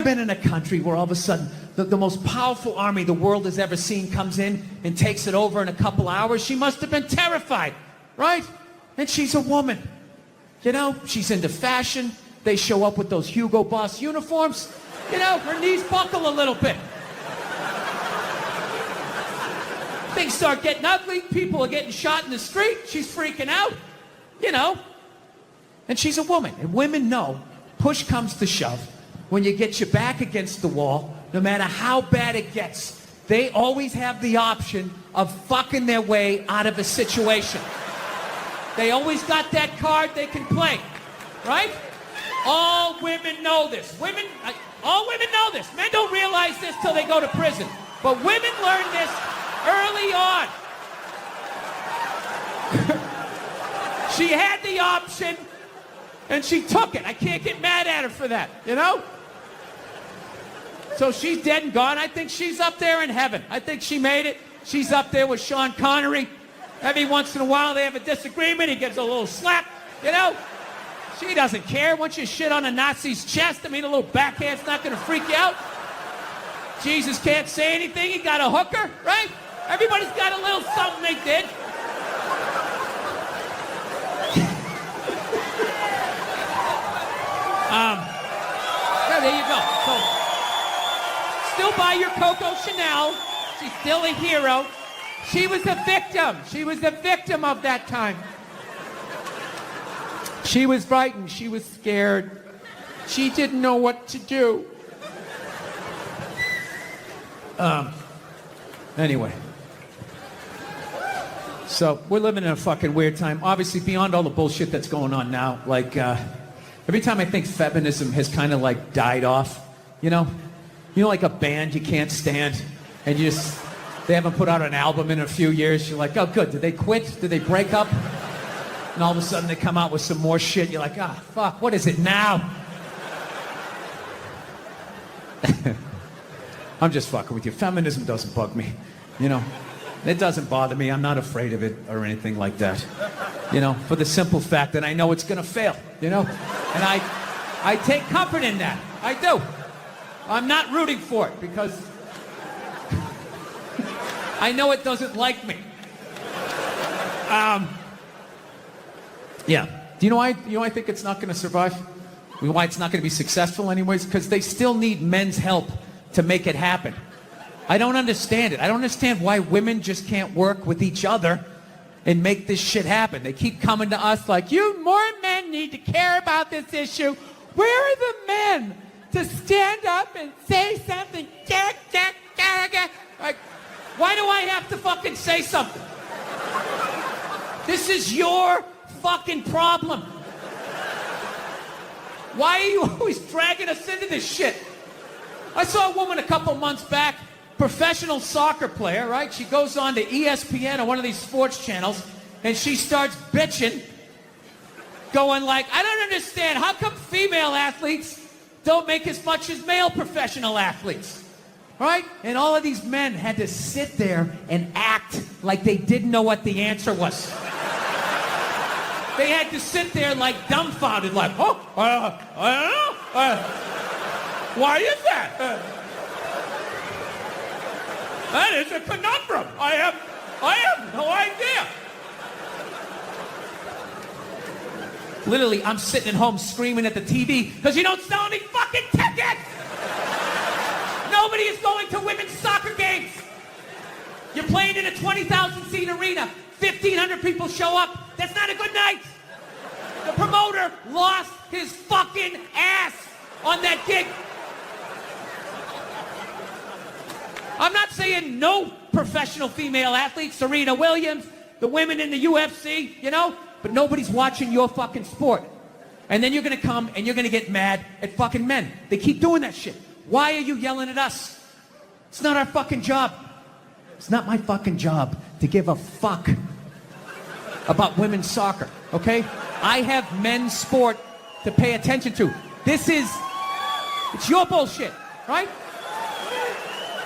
been in a country where all of a sudden the most powerful army the world has ever seen comes in and takes it over in a couple hours? She must have been terrified, right? And she's a woman. You know, she's into fashion. They show up with those Hugo Boss uniforms. You know, her knees buckle a little bit. Things start getting ugly. People are getting shot in the street. She's freaking out, you know. And she's a woman. And women know, push comes to shove. When you get your back against the wall, no matter how bad it gets, they always have the option of fucking their way out of a situation. They always got that card they can play, right? All women know this. All women know this. Men don't realize this till they go to prison. But women learn this early on. She had the option, and she took it. I can't get mad at her for that, you know? So she's dead and gone. I think she's up there in heaven. I think she made it. She's up there with Sean Connery. Every once in a while they have a disagreement. He gives a little slap, you know? She doesn't care. Once you shit on a Nazi's chest, I mean, a little backhand's not going to freak you out. Jesus can't say anything. He got a hooker, right? Everybody's got a little something they did. Yeah, there you go. So, still buy your Coco Chanel. She's still a hero. She was a victim. She was a victim of that time. She was frightened. She was scared. She didn't know what to do. Anyway. So, we're living in a fucking weird time. Obviously, beyond all the bullshit that's going on now, like, every time I think feminism has kind of, like, died off, you know? You know, like a band you can't stand, and you just, they haven't put out an album in a few years. You're like, oh, good. Did they quit? Did they break up? And all of a sudden they come out with some more shit. You're like, ah, fuck, what is it now? I'm just fucking with you. Feminism doesn't bug me, you know? It doesn't bother me. I'm not afraid of it or anything like that. You know, for the simple fact that I know it's going to fail, you know? And I take comfort in that. I do. I'm not rooting for it because I know it doesn't like me. Yeah. Do you know why I think it's not going to survive? Why it's not going to be successful anyways? Because they still need men's help to make it happen. I don't understand it. I don't understand why women just can't work with each other and make this shit happen. They keep coming to us like, you more men need to care about this issue. Where are the men to stand up and say something? Like, why do I have to fucking say something? This is your fucking problem. Why are you always dragging us into this shit? I saw a woman a couple months back, professional soccer player, right? She goes on to ESPN or one of these sports channels, and she starts bitching, going like, I don't understand. How come female athletes don't make as much as male professional athletes? Right? And all of these men had to sit there and act like they didn't know what the answer was. They had to sit there like dumbfounded, like, oh, I don't know. Why is that? That is a conundrum. I have no idea. Literally, I'm sitting at home screaming at the TV because you don't sell any fucking tickets. Nobody is going to women's soccer games. You're playing in a 20,000-seat arena. 1,500 people show up. That's not a good night. The promoter lost his fucking ass on that gig. I'm not saying no professional female athletes, Serena Williams, the women in the UFC, you know, but nobody's watching your fucking sport. And then you're going to come and you're going to get mad at fucking men. They keep doing that shit. Why are you yelling at us? It's not our fucking job. It's not my fucking job to give a fuck about women's soccer, okay? I have men's sport to pay attention to. It's your bullshit, right?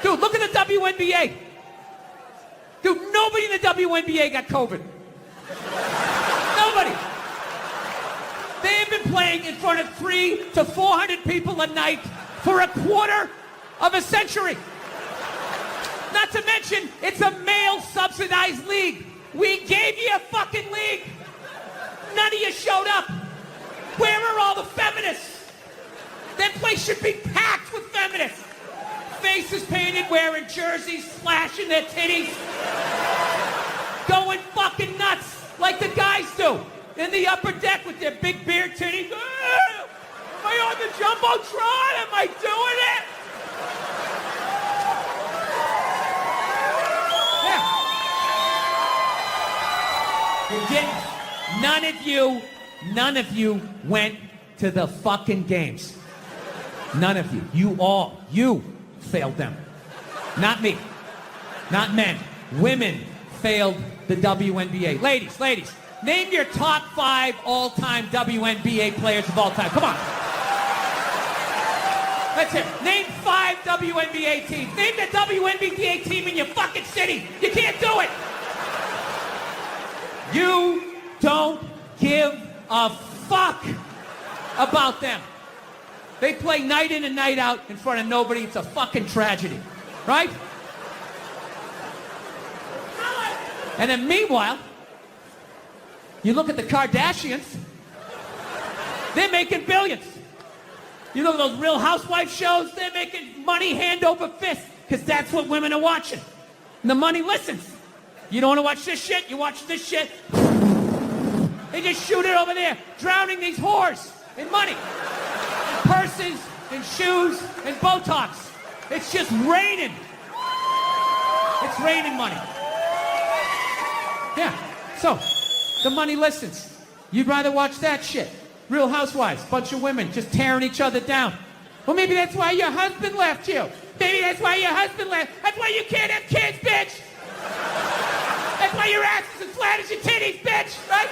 Dude, look at the WNBA. Dude, nobody in the WNBA got COVID. Nobody. They have been playing in front of 300 to 400 people a night for a quarter of a century. Not to mention, it's a male-subsidized league. We gave you a fucking league. None of you showed up. Where are all the feminists? That place should be packed with feminists. Faces painted, wearing jerseys, splashing their titties. Going fucking nuts like the guys do. In the upper deck with their big beard titties. Am I on the Jumbotron? Am I doing it? Yeah. You didn't. None of you went to the fucking games. None of you. You failed them. Not me. Not men. Women failed the WNBA. Ladies, name your top 5 all-time WNBA players of all time. Come on. Let's hear it. Name 5 WNBA teams. Name the WNBA team in your fucking city. You can't do it. You don't give a fuck about them. They play night in and night out in front of nobody. It's a fucking tragedy. Right? And then meanwhile, you look at the Kardashians, they're making billions. You look at those Real Housewives shows, they're making money hand over fist, because that's what women are watching. And the money listens. You don't want to watch this shit, you watch this shit. They just shoot it over there, drowning these whores in money. In purses, in shoes, and Botox. It's just raining. It's raining money. Yeah, so the money listens. You'd rather watch that shit. Real Housewives, bunch of women just tearing each other down. Well, maybe that's why your husband left you. Maybe that's why your husband left. That's why you can't have kids, bitch. That's why your ass is as flat as your titties, bitch, right?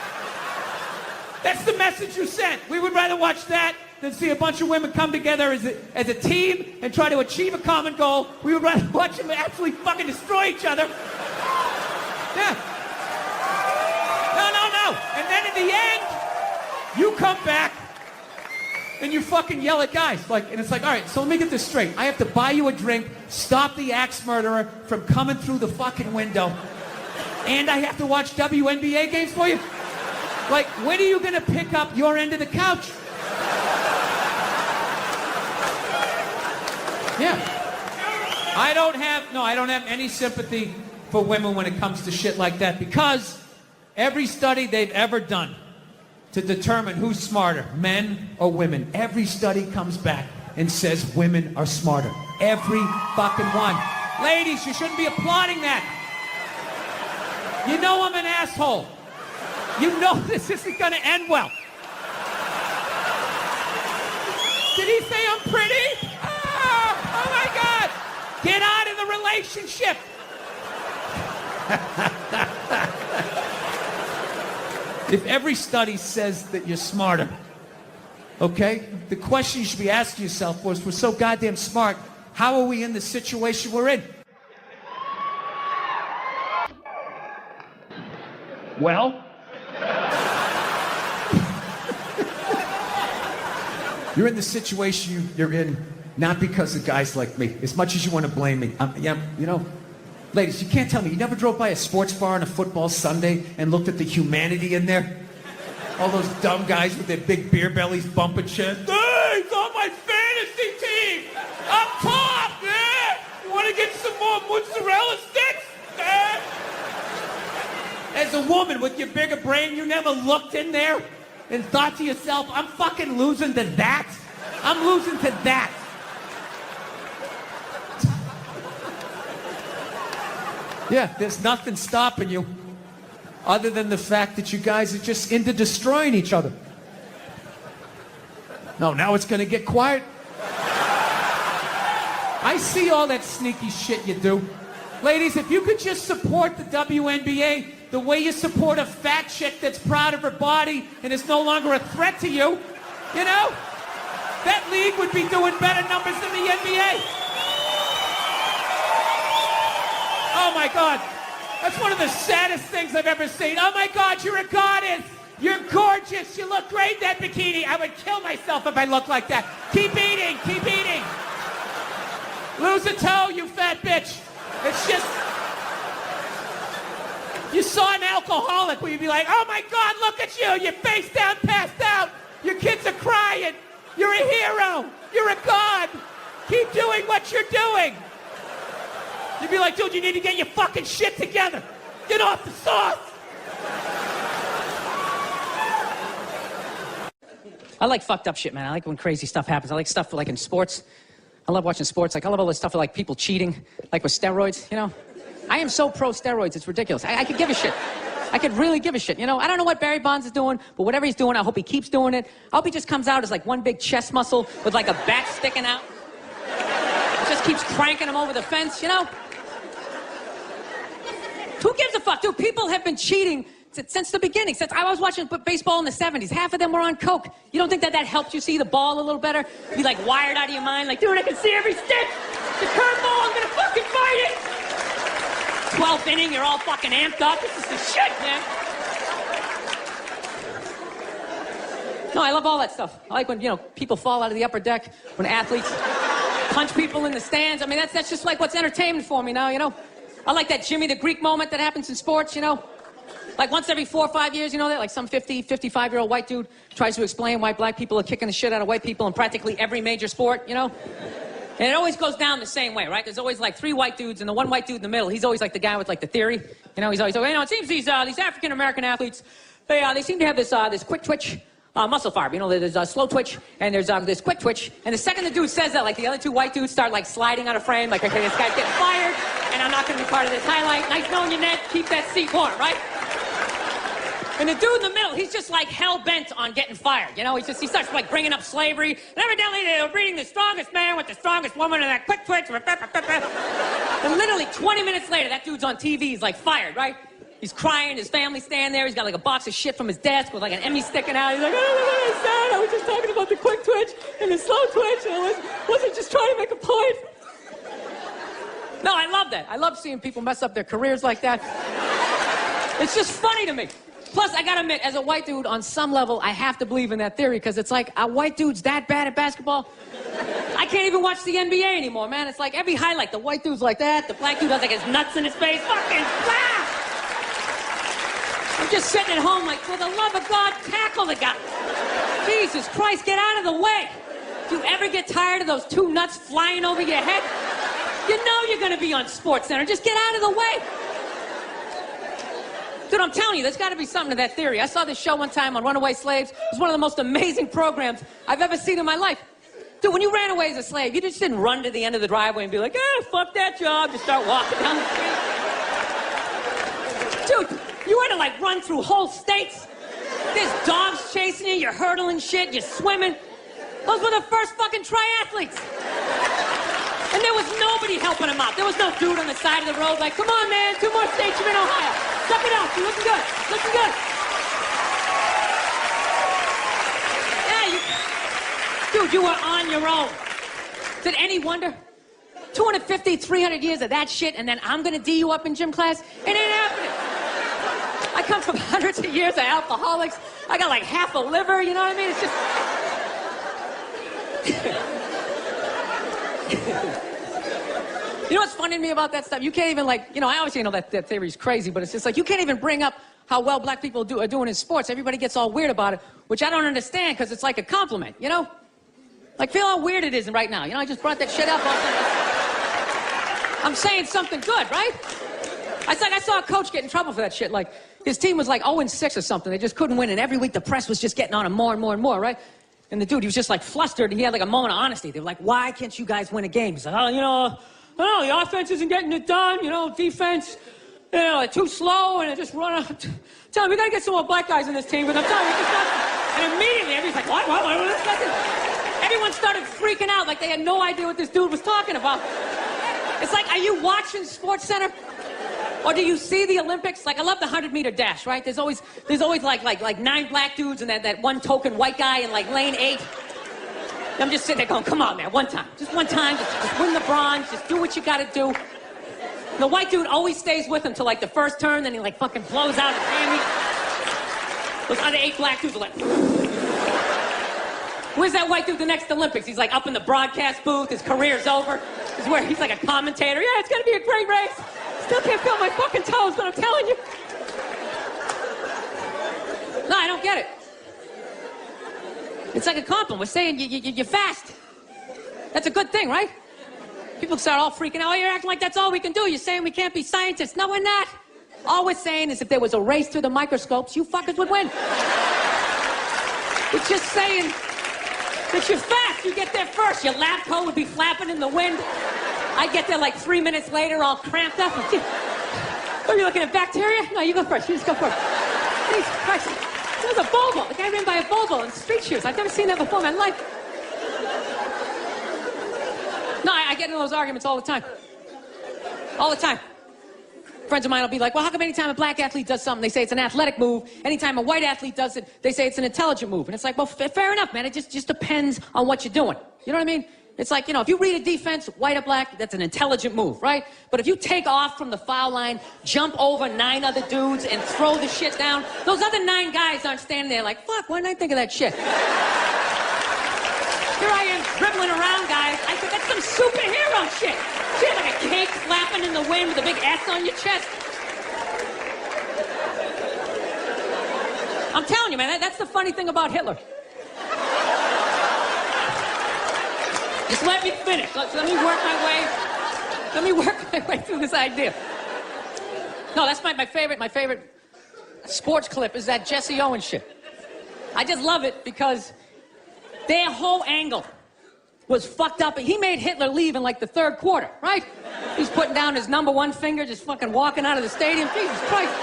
That's the message you sent. We would rather watch that than see a bunch of women come together as a team and try to achieve a common goal. We would rather watch them absolutely fucking destroy each other. Yeah. No. And then in the end, you come back and you fucking yell at guys. And it's like, all right, so let me get this straight. I have to buy you a drink, stop the axe murderer from coming through the fucking window, and I have to watch WNBA games for you? Like, when are you going to pick up your end of the couch? Yeah. I don't have any sympathy for women when it comes to shit like that, because every study they've ever done to determine who's smarter, men or women, every study comes back and says women are smarter. Every fucking one. Ladies, you shouldn't be applauding that. You know I'm an asshole. You know this isn't going to end well. Did he say I'm pretty? Oh my God. Get out of the relationship. If every study says that you're smarter, okay, the question you should be asking yourself was, we're so goddamn smart, how are we in the situation we're in? Well, you're in the situation you're in not because of guys like me, as much as you want to blame me. Ladies, you can't tell me you never drove by a sports bar on a football Sunday and looked at the humanity in there? All those dumb guys with their big beer bellies bumping shit. Hey, he's on my fantasy team! Up top, yeah! You want to get some more mozzarella sticks? Yeah. As a woman with your bigger brain, you never looked in there and thought to yourself, I'm fucking losing to that? I'm losing to that. Yeah, there's nothing stopping you other than the fact that you guys are just into destroying each other. No, now it's going to get quiet. I see all that sneaky shit you do. Ladies, if you could just support the WNBA the way you support a fat chick that's proud of her body and is no longer a threat to you, that league would be doing better numbers than the NBA. Oh my God, that's one of the saddest things I've ever seen. Oh my God, you're a goddess. You're gorgeous. You look great in that bikini. I would kill myself if I looked like that. Keep eating. Keep eating. Lose a toe, you fat bitch. It's just... You saw an alcoholic where you'd be like, oh my God, look at you. You're face down, passed out. Your kids are crying. You're a hero. You're a god. Keep doing what you're doing. You'd be like, dude, you need to get your fucking shit together. Get off the sauce. I like fucked up shit, man. I like when crazy stuff happens. I like stuff like in sports. I love watching sports. Like, I love all this stuff like people cheating, like with steroids, you know? I am so pro steroids, it's ridiculous. I could give a shit. I could really give a shit, you know? I don't know what Barry Bonds is doing, but whatever he's doing, I hope he keeps doing it. I hope he just comes out as like one big chest muscle with like a bat sticking out. Just keeps cranking him over the fence, you know? Who gives a fuck, dude? People have been cheating since the beginning. Since I was watching baseball in the 70s, half of them were on coke. You don't think that helped you see the ball a little better? Be like wired out of your mind, like, dude, I can see every stick. The curveball, I'm gonna fucking fight it. 12th inning, you're all fucking amped up. This is the shit, man. No, I love all that stuff. I like when, you know, people fall out of the upper deck, when athletes punch people in the stands. I mean, that's just like what's entertainment for me now, you know? I like that Jimmy the Greek moment that happens in sports, you know? Like once every 4 or 5 years, you know that? Like some 50, 55-year-old white dude tries to explain why black people are kicking the shit out of white people in practically every major sport, you know? And it always goes down the same way, right? There's always like 3 white dudes, and the one white dude in the middle, he's always like the guy with like the theory. You know, he's always, you know, it seems these African-American athletes, they seem to have this quick twitch muscle fiber. You know, there's a slow twitch, and there's this quick twitch. And the second the dude says that, like the other 2 white dudes start like sliding out of frame, like, okay, this guy's getting fired, and I'm not gonna be part of this highlight. Nice knowing you, Ned. Keep that seat warm, right? And the dude in the middle, he's just like hell-bent on getting fired. You know, he starts like bringing up slavery. And evidently they were breeding the strongest man with the strongest woman and that quick twitch. And literally 20 minutes later, that dude's on TV. He's like fired, right? He's crying. His family's standing there. He's got like a box of shit from his desk with like an Emmy sticking out. He's like, oh, I'm sad. I was just talking about the quick twitch and the slow twitch. And I wasn't just trying to make a point. No, I love that. I love seeing people mess up their careers like that. It's just funny to me. Plus, I gotta admit, as a white dude, on some level, I have to believe in that theory, because it's like, a white dude's that bad at basketball? I can't even watch the NBA anymore, man. It's like every highlight, the white dude's like that, the black dude has like his nuts in his face, fucking blah! I'm just sitting at home like, for the love of God, tackle the guy. Jesus Christ, get out of the way. Do you ever get tired of those 2 nuts flying over your head? You know you're gonna be on SportsCenter, just get out of the way. Dude, I'm telling you, there's got to be something to that theory. I saw this show one time on runaway slaves. It was one of the most amazing programs I've ever seen in my life. Dude, when you ran away as a slave, you just didn't run to the end of the driveway and be like, fuck that job, just start walking down the street. Dude, you had to like run through whole states. There's dogs chasing you, you're hurdling shit, you're swimming. Those were the first fucking triathletes. And there was nobody helping them out. There was no dude on the side of the road like, come on, man, 2 more states, you're in Ohio. Suck it up, you're looking good, looking good. Yeah, dude, you were on your own. Is it any wonder? 250, 300 years of that shit, and then I'm gonna D you up in gym class? It ain't happening. I come from hundreds of years of alcoholics. I got like half a liver, you know what I mean? It's just... You know what's funny to me about that stuff? You can't even like, you know, I obviously know that theory's crazy, but it's just like, you can't even bring up how well black people are doing in sports. Everybody gets all weird about it, which I don't understand, because it's like a compliment, you know? Like, feel how weird it is right now. You know, I just brought that shit up. I'm saying something good, right? I saw a coach get in trouble for that shit. Like, his team was like 0-6 or something. They just couldn't win, and every week the press was just getting on him more and more and more, right? And the dude, he was just like flustered, and he had like a moment of honesty. They were like, why can't you guys win a game? He's like, oh, you know, the offense isn't getting it done, you know, defense, you know, they're too slow, and they just run out. Tell me, we gotta get some more black guys on this team, but I'm telling you, it's not. And immediately, everybody's like, what? Everyone started freaking out like they had no idea what this dude was talking about. It's like, are you watching SportsCenter? Or do you see the Olympics? Like, I love the 100-meter dash, right? There's always like 9 black dudes and that one token white guy in like lane 8. I'm just sitting there going, come on, man, one time. Just one time, just win the bronze, just do what you gotta do. The white dude always stays with him till like the first turn, then he like fucking blows out his hammy. Those other 8 black dudes are like, where's that white dude the next Olympics? He's like up in the broadcast booth. His career's over. He's like a commentator. Yeah, it's going to be a great race. Still can't feel my fucking toes, but I'm telling you. No, I don't get it. It's like a compliment. We're saying you're fast. That's a good thing, right? People start all freaking out. Oh, you're acting like that's all we can do. You're saying we can't be scientists. No, we're not. All we're saying is if there was a race through the microscopes, you fuckers would win. We're just saying that you're fast. You get there first. Your lab coat would be flapping in the wind. I'd get there like 3 minutes later, all cramped up. Are you looking at bacteria? No, you go first. You just go first. Jesus Christ. There was a Volvo. The guy ran by a Volvo in street shoes. I've never seen that before in my life. No, I get into those arguments all the time. All the time. Friends of mine will be like, well, how come anytime a black athlete does something, they say it's an athletic move? Anytime a white athlete does it, they say it's an intelligent move. And it's like, well, fair enough, man. It just depends on what you're doing. You know what I mean? It's like, if you read a defense, white or black, that's an intelligent move, right? But if you take off from the foul line, jump over 9 other dudes, and throw the shit down, those other 9 guys aren't standing there like, fuck, why didn't I think of that shit? Here I am dribbling around, guys. I said, that's some superhero shit. Shit, like a cake flapping in the wind with a big S on your chest. I'm telling you, man, that's the funny thing about Hitler. Just let me finish. Let me work my way. Let me work my way through this idea. No, that's my favorite sports clip is that Jesse Owens shit. I just love it because their whole angle was fucked up. He made Hitler leave in like the 3rd quarter, right? He's putting down his number 1 finger, just fucking walking out of the stadium. Jesus Christ.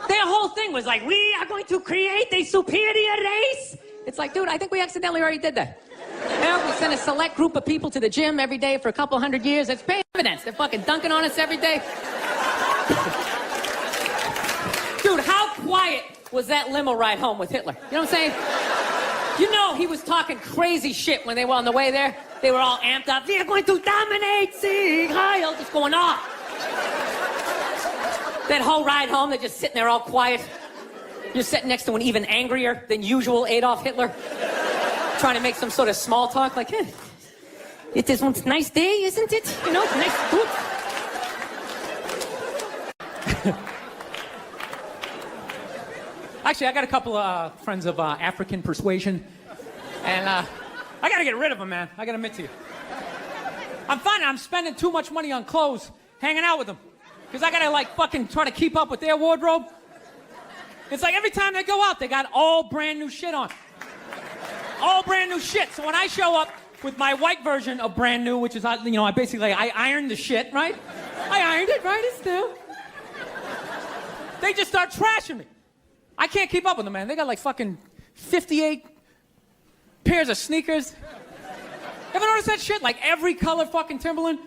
Their whole thing was like, we are going to create a superior race. It's like, dude, I think we accidentally already did that. We send a select group of people to the gym every day for a couple hundred years. It's paying evidence. They're fucking dunking on us every day. Dude, how quiet was that limo ride home with Hitler? You know what I'm saying? He was talking crazy shit when they were on the way there. They were all amped up. We are going to dominate Sieg Heil. Just going off. That whole ride home, they're just sitting there all quiet. You're sitting next to an even angrier than usual Adolf Hitler. Trying to make some sort of small talk. Like, hey, it is one nice day, isn't it? Nice. Good. Actually, I got a couple of friends of African persuasion. And I got to get rid of them, man. I got to admit to you. I'm finding I'm spending too much money on clothes hanging out with them. Because I got to, fucking try to keep up with their wardrobe. It's like every time they go out, they got all brand new shit on. All brand new shit. So when I show up with my white version of brand new, which is, I basically, I ironed the shit, right? I ironed it, right? It's new. They just start trashing me. I can't keep up with them, man. They got fucking 58 pairs of sneakers. Ever notice that shit? Every color fucking Timberland.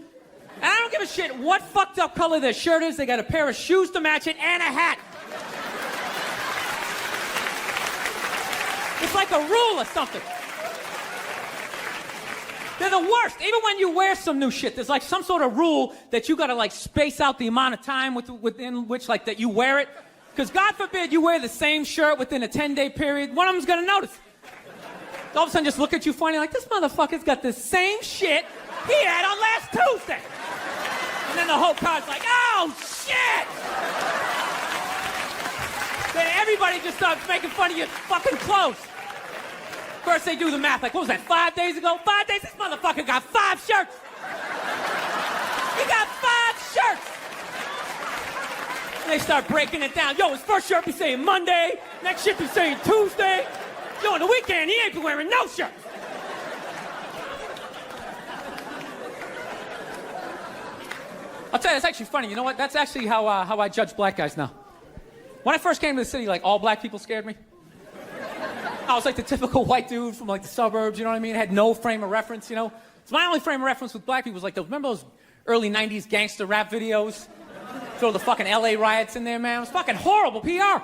And I don't give a shit what fucked up color their shirt is. They got a pair of shoes to match it and a hat. It's like a rule or something. They're the worst. Even when you wear some new shit, there's some sort of rule that you gotta space out the amount of time within which that you wear it. Because God forbid you wear the same shirt within a 10-day period, one of them's gonna notice. All of a sudden just look at you funny this motherfucker's got the same shit he had on last Tuesday. And then the whole car's like, oh shit! Then everybody just starts making fun of your fucking clothes. First they do the math, what was that, 5 days ago? 5 days, this motherfucker got 5 shirts. He got 5 shirts. And they start breaking it down. Yo, his first shirt be saying Monday, next shirt be saying Tuesday. Yo, on the weekend, he ain't be wearing no shirts. I'll tell you, that's actually funny. You know what? That's actually how I judge black guys now. When I first came to the city, all black people scared me. I was the typical white dude from the suburbs, you know what I mean? Had no frame of reference, So my only frame of reference with black people was remember those early 90s gangster rap videos? Throw the fucking LA riots in there, man. It was fucking horrible PR.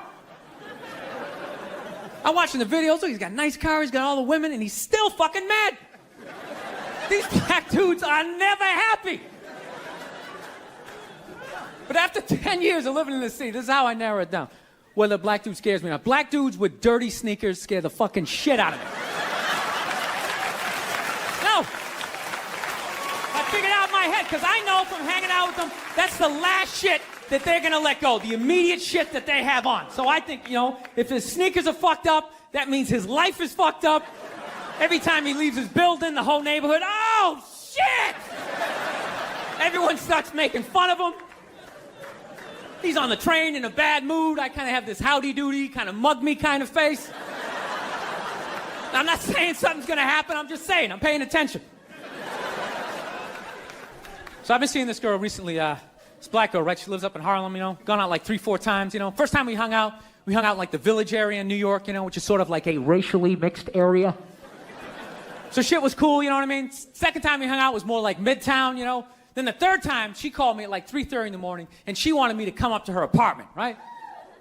I'm watching the videos. Look, he's got a nice car, he's got all the women, and he's still fucking mad. These black dudes are never happy. But after 10 years of living in the city, this is how I narrow it down. whether a black dude scares me or not. Black dudes with dirty sneakers scare the fucking shit out of me. No. I figured out in my head, because I know from hanging out with them, that's the last shit that they're gonna let go, the immediate shit that they have on. So I think, if his sneakers are fucked up, that means his life is fucked up. Every time he leaves his building, the whole neighborhood, oh, shit! Everyone starts making fun of him. He's on the train in a bad mood. I kind of have this howdy-doody, kind of mug me kind of face. I'm not saying something's gonna happen, I'm just saying, I'm paying attention. So I've been seeing this girl recently, this black girl, right? She lives up in Harlem, gone out like 3-4 times, First time we hung out in like the Village area in New York, which is sort of like a racially mixed area. So shit was cool, you know what I mean? Second time we hung out was more like Midtown, Then the third time, she called me at like 3:30 in the morning, and she wanted me to come up to her apartment, right?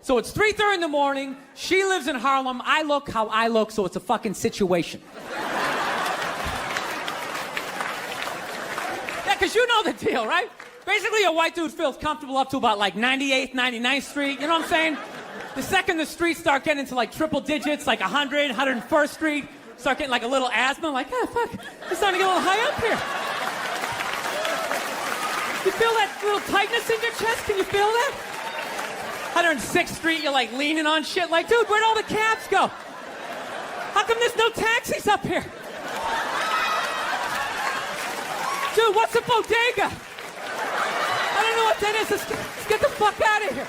So it's 3:30 in the morning, she lives in Harlem, I look how I look, so it's a fucking situation. Yeah, because you know the deal, right? Basically, a white dude feels comfortable up to about like 98th, 99th Street, you know what I'm saying? The second the streets start getting into like triple digits, like 100, 101st Street, start getting like a little asthma, like, fuck, it's starting to get a little high up here. You feel that little tightness in your chest? Can you feel that? 106th Street, you're like leaning on shit, like, dude, where'd all the cabs go? How come there's no taxis up here? Dude, what's a bodega? I don't know what that is. Let's get the fuck out of here.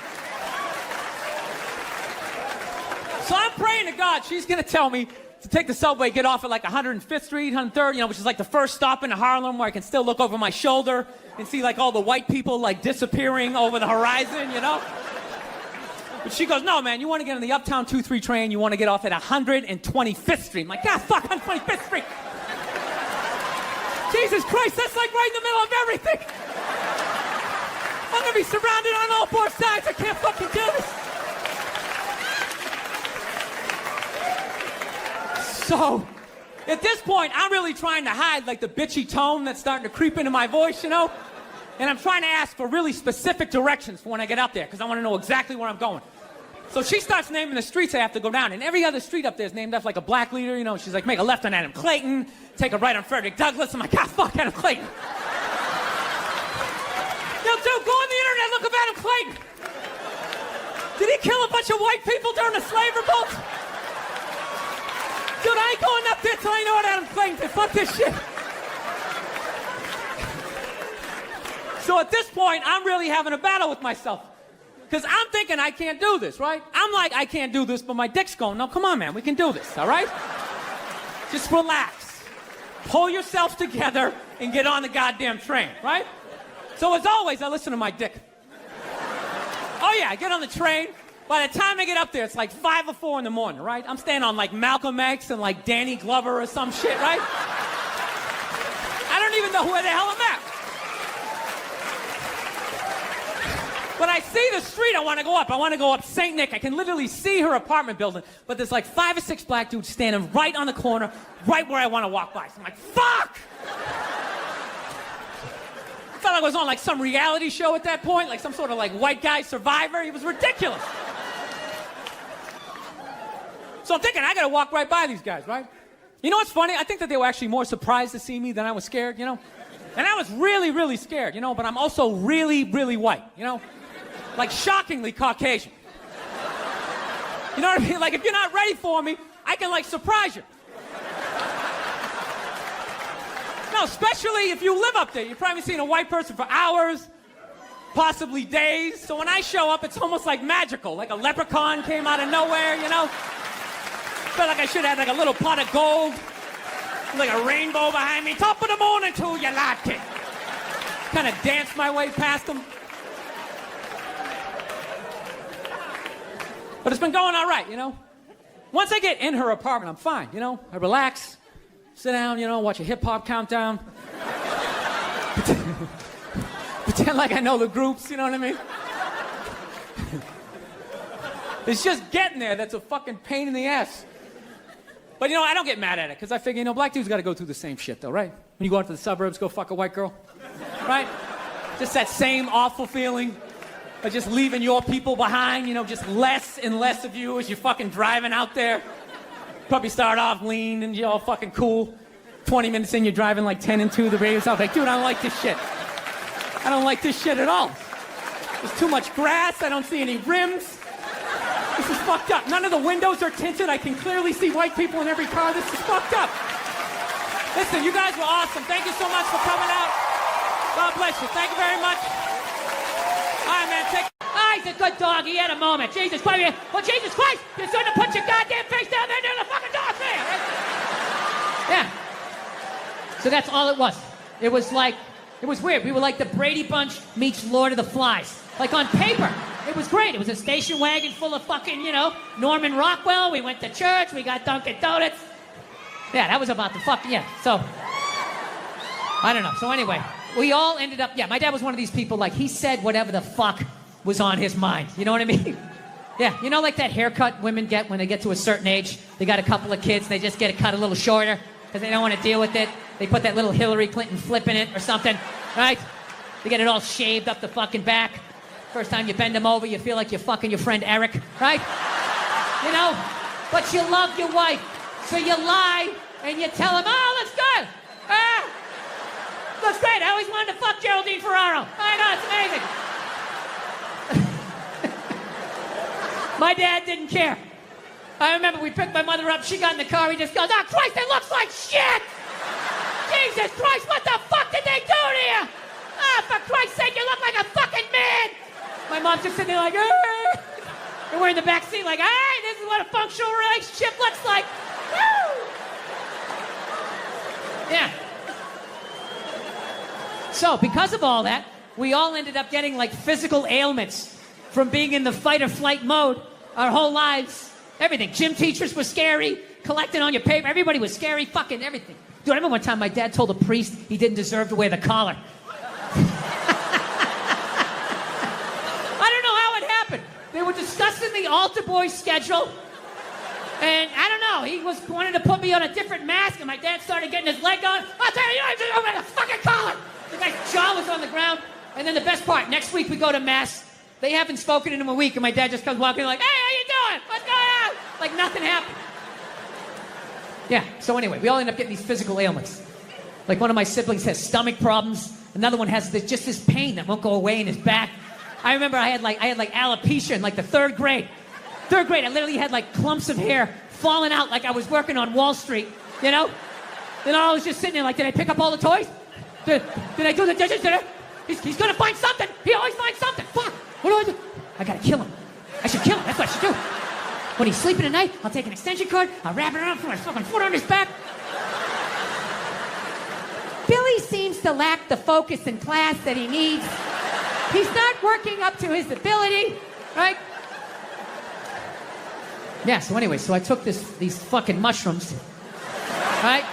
So I'm praying to God she's gonna tell me to take the subway, get off at like 105th Street, 103rd, which is like the first stop in Harlem where I can still look over my shoulder and see like all the white people like disappearing over the horizon, But she goes, no, man, you want to get on the Uptown 2-3 train, you want to get off at 125th Street. I'm like, God, fuck, 125th Street. Jesus Christ, that's like right in the middle of everything. I'm going to be surrounded on all four sides. I can't fucking do this. So, at this point, I'm really trying to hide like the bitchy tone that's starting to creep into my voice, And I'm trying to ask for really specific directions for when I get up there, because I want to know exactly where I'm going. So she starts naming the streets I have to go down, and every other street up there is named after like a black leader, She's like, make a left on Adam Clayton, take a right on Frederick Douglass. I'm like, God, fuck Adam Clayton. Yo, dude, go on the internet, look up Adam Clayton. Did he kill a bunch of white people during the slave revolt? Dude, I ain't going up there till I know what Adam Clayton did. Fuck this shit. So at this point, I'm really having a battle with myself. Because I'm thinking I can't do this, right? I'm like, I can't do this, but my dick's going, no, come on, man, we can do this, all right? Just relax. Pull yourselves together and get on the goddamn train, right? So as always, I listen to my dick. Oh yeah, I get on the train. By the time I get up there, it's like 5 or 4 in the morning, right? I'm staying on like Malcolm X and like Danny Glover or some shit, right? I don't even know where the hell I'm at. But I see the street I want to go up. I want to go up St. Nick. I can literally see her apartment building, but there's like 5 or 6 black dudes standing right on the corner, right where I want to walk by. So I'm like, fuck! I felt like I was on like some reality show at that point, like some sort of like white guy survivor. It was ridiculous. So I'm thinking, I gotta walk right by these guys, right? You know what's funny? I think that they were actually more surprised to see me than I was scared, And I was really, really scared, but I'm also really, really white, Like shockingly Caucasian. You know what I mean? Like if you're not ready for me, I can like surprise you. No, especially if you live up there. You've probably seen a white person for hours, possibly days. So when I show up, it's almost like magical. Like a leprechaun came out of nowhere, Felt like I should have like a little pot of gold, like a rainbow behind me. Top of the morning to you, latte. Kind of danced my way past them. But it's been going all right, Once I get in her apartment, I'm fine, I relax, sit down, watch a hip-hop countdown. Pretend like I know the groups, you know what I mean? It's just getting there that's a fucking pain in the ass. But, I don't get mad at it, because I figure, black dudes got to go through the same shit, though, right? When you go out to the suburbs, go fuck a white girl, right? Just that same awful feeling. Or just leaving your people behind, just less and less of you as you're fucking driving out there. Probably start off lean and you're all fucking cool. 20 minutes in, you're driving like 10 and 2, the radio's off. Like, dude, I don't like this shit. I don't like this shit at all. There's too much grass, I don't see any rims. This is fucked up. None of the windows are tinted. I can clearly see white people in every car. This is fucked up. Listen, you guys were awesome. Thank you so much for coming out. God bless you. Thank you very much. All right, man, he's a good dog. He had a moment. Jesus Christ. Well, Jesus Christ, you're starting to put your goddamn face down there near the fucking dog there. Yeah. So that's all it was. It was weird. We were like the Brady Bunch meets Lord of the Flies. Like on paper, it was great. It was a station wagon full of fucking, Norman Rockwell. We went to church. We got Dunkin' Donuts. Yeah, that was about the fucking, So, I don't know. So anyway, we all ended up, my dad was one of these people, like, he said whatever the fuck was on his mind. You know what I mean? Yeah, like that haircut women get when they get to a certain age. They got a couple of kids. They just get it cut a little shorter because they don't want to deal with it. They put that little Hillary Clinton flip in it or something, right? They get it all shaved up the fucking back. First time you bend them over, you feel like you're fucking your friend Eric, right? But you love your wife. So you lie and you tell him, oh, looks good. Looks great. I always wanted to fuck Geraldine Ferraro. I know, it's amazing. My dad didn't care. I remember we picked my mother up. She got in the car. He just goes, oh, Christ, it looks like shit. Jesus Christ, what the fuck did they do to you? Oh, for Christ's sake, you look like a fucking man. My mom's just sitting there like, hey. And we're in the back seat like, hey, this is what a functional relationship looks like. Woo! Yeah. So, because of all that, we all ended up getting like physical ailments from being in the fight or flight mode our whole lives. Everything. Gym teachers were scary, collecting on your paper. Everybody was scary, fucking everything. Dude, I remember one time my dad told a priest he didn't deserve to wear the collar. I don't know how it happened. They were discussing the altar boy schedule. And I don't know, he wanted to put me on a different mask, and my dad started getting his leg on. I'll tell you, I don't wear the fucking collar. The guy's jaw was on the ground. And then the best part, next week we go to mass. They haven't spoken in him a week, and my dad just comes walking like, hey, how you doing? What's going on? Like nothing happened. Yeah, so anyway, we all end up getting these physical ailments. Like one of my siblings has stomach problems. Another one has just this pain that won't go away in his back. I remember I had alopecia in like the third grade. Third grade, I literally had like clumps of hair falling out like I was working on Wall Street, Then I was just sitting there like, did I pick up all the toys? Did I do the dishes? He's gonna find something. He always finds something. Fuck, what do I do? I gotta kill him. I should kill him, that's what I should do. When he's sleeping at night, I'll take an extension cord, I'll wrap it around, put my fucking foot on his back. Billy seems to lack the focus in class that he needs. He's not working up to his ability, right? Yeah, so anyway, I took these fucking mushrooms, right?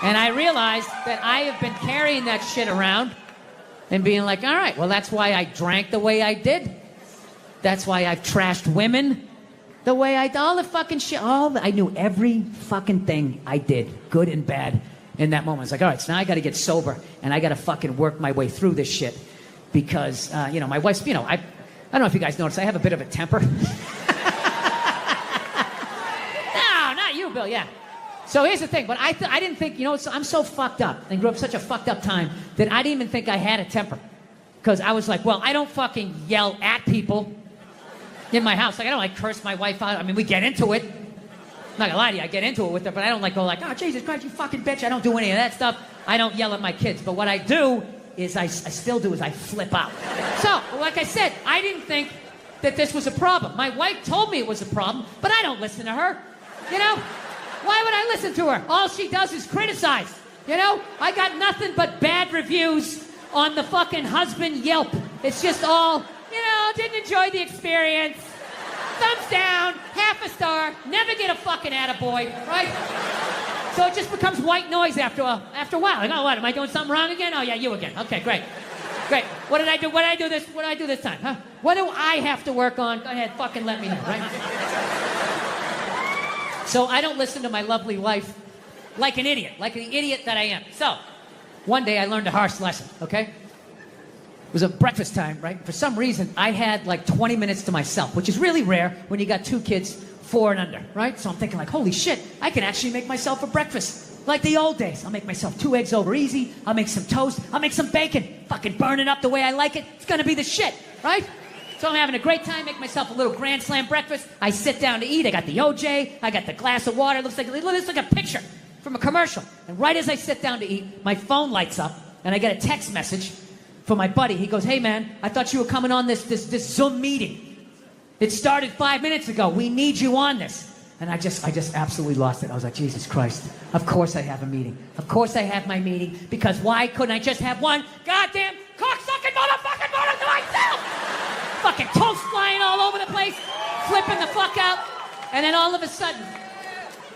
And I realized that I have been carrying that shit around and being like, all right, well, that's why I drank the way I did. That's why I've trashed women the way I did. All the fucking shit, I knew every fucking thing I did, good and bad, in that moment. It's like, all right, so now I got to get sober, and I got to fucking work my way through this shit. Because, my wife's, I don't know if you guys noticed, I have a bit of a temper. No, not you, Bill, yeah. So here's the thing, but I didn't think, I'm so fucked up and grew up such a fucked up time that I didn't even think I had a temper. Because I was like, well, I don't fucking yell at people in my house. Like, I don't curse my wife out. I mean, we get into it. I'm not gonna lie to you, I get into it with her, but I don't go like, oh, Jesus Christ, you fucking bitch. I don't do any of that stuff. I don't yell at my kids. But what I do is I still do is I flip out. So, like I said, I didn't think that this was a problem. My wife told me it was a problem, but I don't listen to her. Why would I listen to her? All she does is criticize. I got nothing but bad reviews on the fucking husband Yelp. It's just all, didn't enjoy the experience. Thumbs down, half a star, never get a fucking attaboy, right? So it just becomes white noise after a while. Like, oh, what, am I doing something wrong again? Oh, yeah, you again. Okay, great. Great. What did I do? What did I do this time, huh? What do I have to work on? Go ahead, fucking let me know, right? So I don't listen to my lovely wife like an idiot that I am. So one day I learned a harsh lesson, okay? was a breakfast time, right? For some reason, I had like 20 minutes to myself, which is really rare when you got 2 kids, 4 and under, right? So I'm thinking like, holy shit, I can actually make myself a breakfast. Like the old days. I'll make myself 2 eggs over easy. I'll make some toast. I'll make some bacon. Fucking burn it up the way I like it. It's gonna be the shit, right? So I'm having a great time, make myself a little Grand Slam breakfast. I sit down to eat. I got the OJ. I got the glass of water. It looks like a picture from a commercial. And right as I sit down to eat, my phone lights up, and I get a text message from my buddy. He goes, hey man, I thought you were coming on this Zoom meeting. It started 5 minutes ago. We need you on this. And I just absolutely lost it. I was like, Jesus Christ. Of course I have a meeting. Of course I have my meeting. Because why couldn't I just have one goddamn cocksucking motherfucking motor to myself? Fucking toast flying all over the place, flipping the fuck out. And then all of a sudden,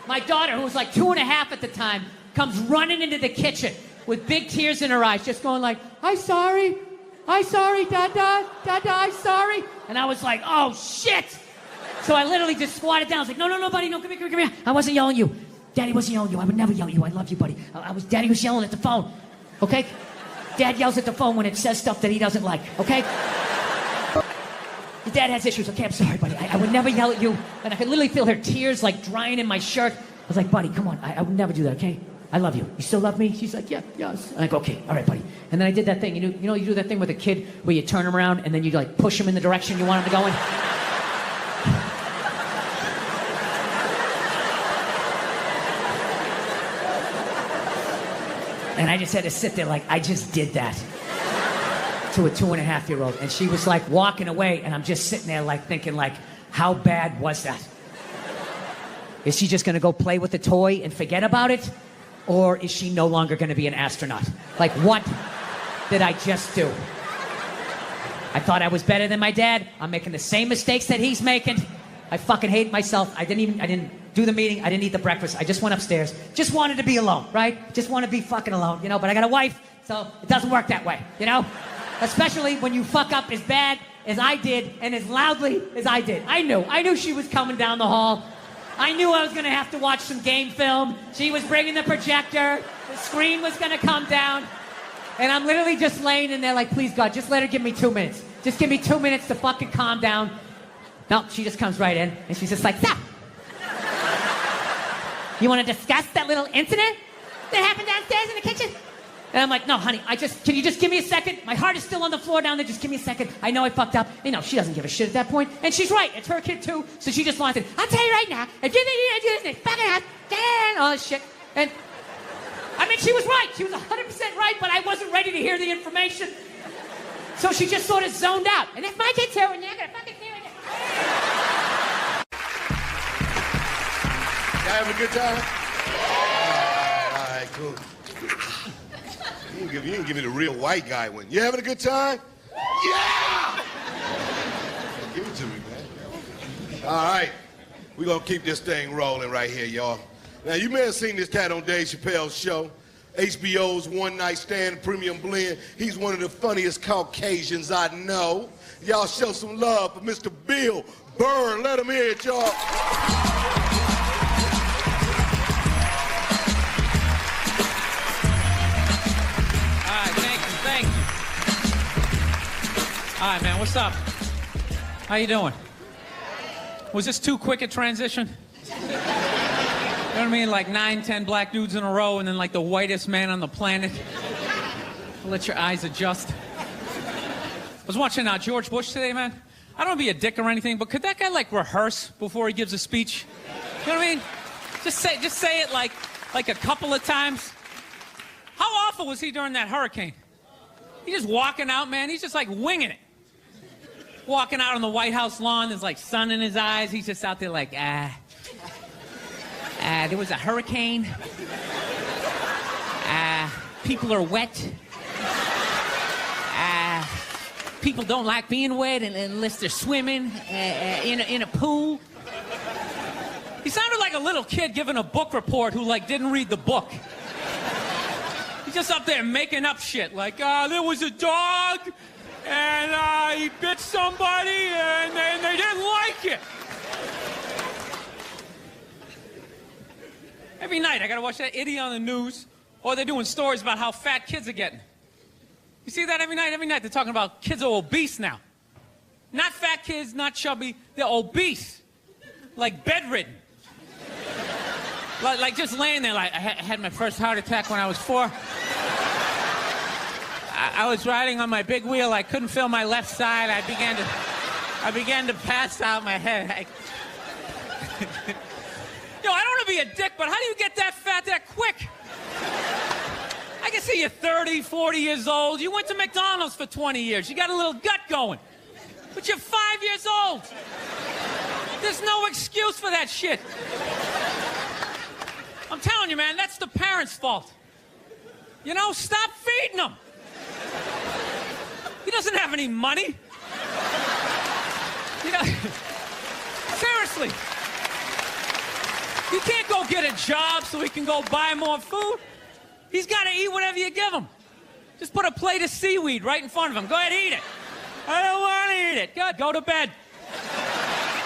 my daughter, who was like 2 and a half at the time, comes running into the kitchen with big tears in her eyes, just going like, I'm sorry, Dada, I'm sorry. And I was like, oh shit. So I literally just squatted down. I was like, no, buddy, no, come here. I wasn't yelling at you. Daddy wasn't yelling at you. I would never yell at you. I love you, buddy. Daddy was yelling at the phone, okay? Dad yells at the phone when it says stuff that he doesn't like, okay? Your dad has issues, okay? I'm sorry, buddy. I would never yell at you. And I could literally feel her tears like drying in my shirt. I was like, buddy, come on. I would never do that, okay? I love you. You still love me? She's like, yeah, yes. I'm like, okay, all right, buddy. And then I did that thing. You know, you do that thing with a kid where you turn him around and then you like push him in the direction you want him to go in? And I just had to sit there like, I just did that to a 2.5-year-old. And she was like walking away, and I'm just sitting there like thinking like, how bad was that? Is she just gonna go play with the toy and forget about it? Or is she no longer gonna be an astronaut? Like, what did I just do? I thought I was better than my dad. I'm making the same mistakes that he's making. I fucking hate myself. I didn't do the meeting. I didn't eat the breakfast. I just went upstairs. Just wanted to be alone, right? Just want to be fucking alone, you know? But I got a wife, so it doesn't work that way, you know? Especially when you fuck up as bad as I did and as loudly as I did. I knew she was coming down the hall. I knew I was going to have to watch some game film. She was bringing the projector. The screen was going to come down. And I'm literally just laying in there like, please, God, just let her give me 2 minutes. Just give me 2 minutes to fucking calm down. No, she just comes right in, and she's just like, stop. You want to discuss that little incident that happened downstairs in the kitchen? And I'm like, no, honey, can you just give me a second? My heart is still on the floor down there. Just give me a second. I know I fucked up. You know, she doesn't give a shit at that point. And she's right. It's her kid, too. So she just wants it. I'll tell you right now, if you think you're going to do this, then fucking ass, and all this shit. And, I mean, she was right. She was 100% right, but I wasn't ready to hear the information. So she just sort of zoned out. And that's my kid, too, and you're going to fucking hear it. Y'all having a good time? All right, cool. You didn't give me the real white guy one. You having a good time? Yeah! Give it to me, man. All right. We're going to keep this thing rolling right here, y'all. Now, you may have seen this tat on Dave Chappelle's show. HBO's One Night Stand Premium Blend. He's one of the funniest Caucasians I know. Y'all show some love for Mr. Bill Burr. Let him hear it, y'all. Thank you. All right, man, what's up? How you doing? Was this too quick a transition? You know what I mean? Like 9, 10 black dudes in a row and then like the whitest man on the planet. Let your eyes adjust. I was watching George Bush today, man. I don't want to be a dick or anything, but could that guy like rehearse before he gives a speech? You know what I mean? Just say it like a couple of times. How awful was he during that hurricane? He's just walking out, man. He's just like winging it. Walking out on the White House lawn, there's like sun in his eyes. He's just out there like, there was a hurricane. People are wet. People don't like being wet unless they're swimming in a pool. He sounded like a little kid giving a book report who like didn't read the book. He's just up there making up shit like, there was a dog and he bit somebody and they didn't like it. Every night I gotta watch that idiot on the news or they're doing stories about how fat kids are getting. You see that every night? Every night they're talking about kids are obese now. Not fat kids, not chubby. They're obese. Like bedridden. Like just laying there like, I had my first heart attack when I was 4. I was riding on my big wheel. I couldn't feel my left side. I began to pass out my head. Yo, I don't want to be a dick, but how do you get that fat that quick? I can see you're 30, 40 years old. You went to McDonald's for 20 years. You got a little gut going. But you're 5 years old. There's no excuse for that shit. I'm telling you, man, that's the parents' fault. You know, stop feeding him. He doesn't have any money. You know, seriously. You can't go get a job so he can go buy more food. He's got to eat whatever you give him. Just put a plate of seaweed right in front of him. Go ahead, eat it. I don't want to eat it. Good, go to bed.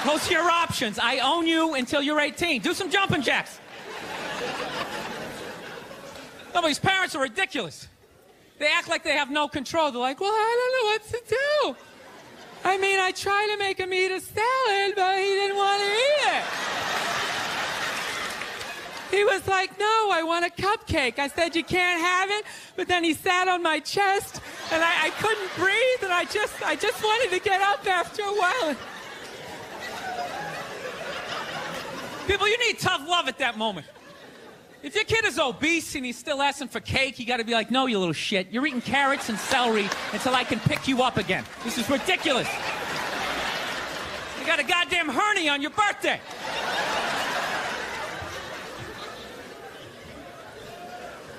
Those are your options. I own you until you're 18. Do some jumping jacks. No, but these parents are ridiculous. They act like they have no control. They're like, well, I don't know what to do. I mean, I tried to make him eat a salad, but he didn't want to eat it. He was like, no, I want a cupcake. I said, you can't have it. But then he sat on my chest, and I couldn't breathe, and I just wanted to get up after a while. People, you need tough love at that moment. If your kid is obese and he's still asking for cake, you got to be like, no, you little shit. You're eating carrots and celery until I can pick you up again. This is ridiculous. You got a goddamn hernia on your birthday.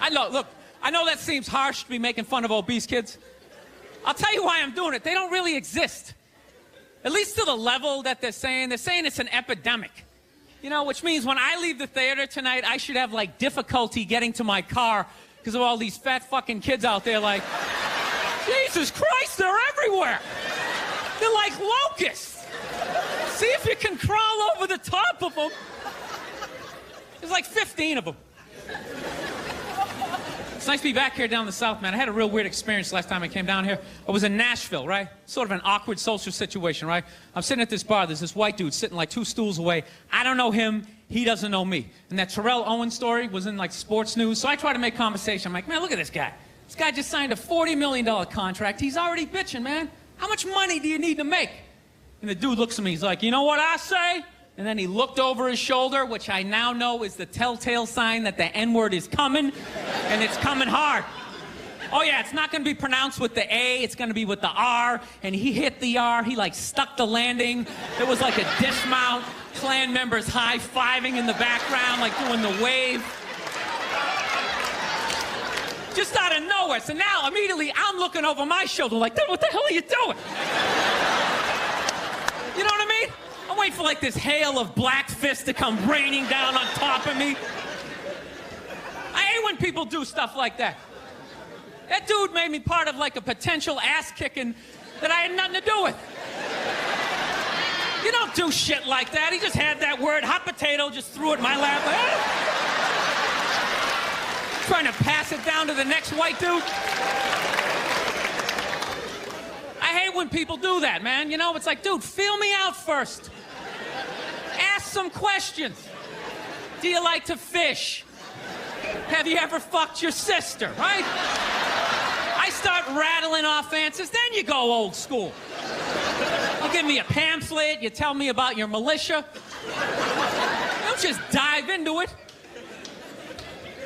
I know that seems harsh to be making fun of obese kids. I'll tell you why I'm doing it. They don't really exist. At least to the level that they're saying. They're saying it's an epidemic. You know, which means when I leave the theater tonight, I should have, like, difficulty getting to my car because of all these fat fucking kids out there like, Jesus Christ, they're everywhere. They're like locusts. See if you can crawl over the top of them. There's like 15 of them. It's nice to be back here down in the South, man. I had a real weird experience last time I came down here. I was in Nashville, right? Sort of an awkward social situation, right? I'm sitting at this bar. There's this white dude sitting like 2 stools away. I don't know him. He doesn't know me. And that Terrell Owens story was in like sports news. So I try to make conversation. I'm like, man, look at this guy. This guy just signed a $40 million contract. He's already bitching, man. How much money do you need to make? And the dude looks at me. He's like, you know what I say? And then he looked over his shoulder, which I now know is the telltale sign that the N-word is coming, and it's coming hard. Oh, yeah, it's not going to be pronounced with the A. It's going to be with the R. And he hit the R. He, like, stuck the landing. It was like a dismount. Klan members high-fiving in the background, like doing the wave. Just out of nowhere. So now, immediately, I'm looking over my shoulder like, what the hell are you doing? You know what I mean? I'm waiting for, like, this hail of black fists to come raining down on top of me. I hate when people do stuff like that. That dude made me part of, like, a potential ass-kicking that I had nothing to do with. You don't do shit like that. He just had that word, hot potato, just threw it in my lap. Trying to pass it down to the next white dude. I hate when people do that, man. You know, it's like, dude, feel me out first. Ask some questions. Do you like to fish? Have you ever fucked your sister, right? I start rattling off answers, then you go old school. You give me a pamphlet, you tell me about your militia. Don't just dive into it.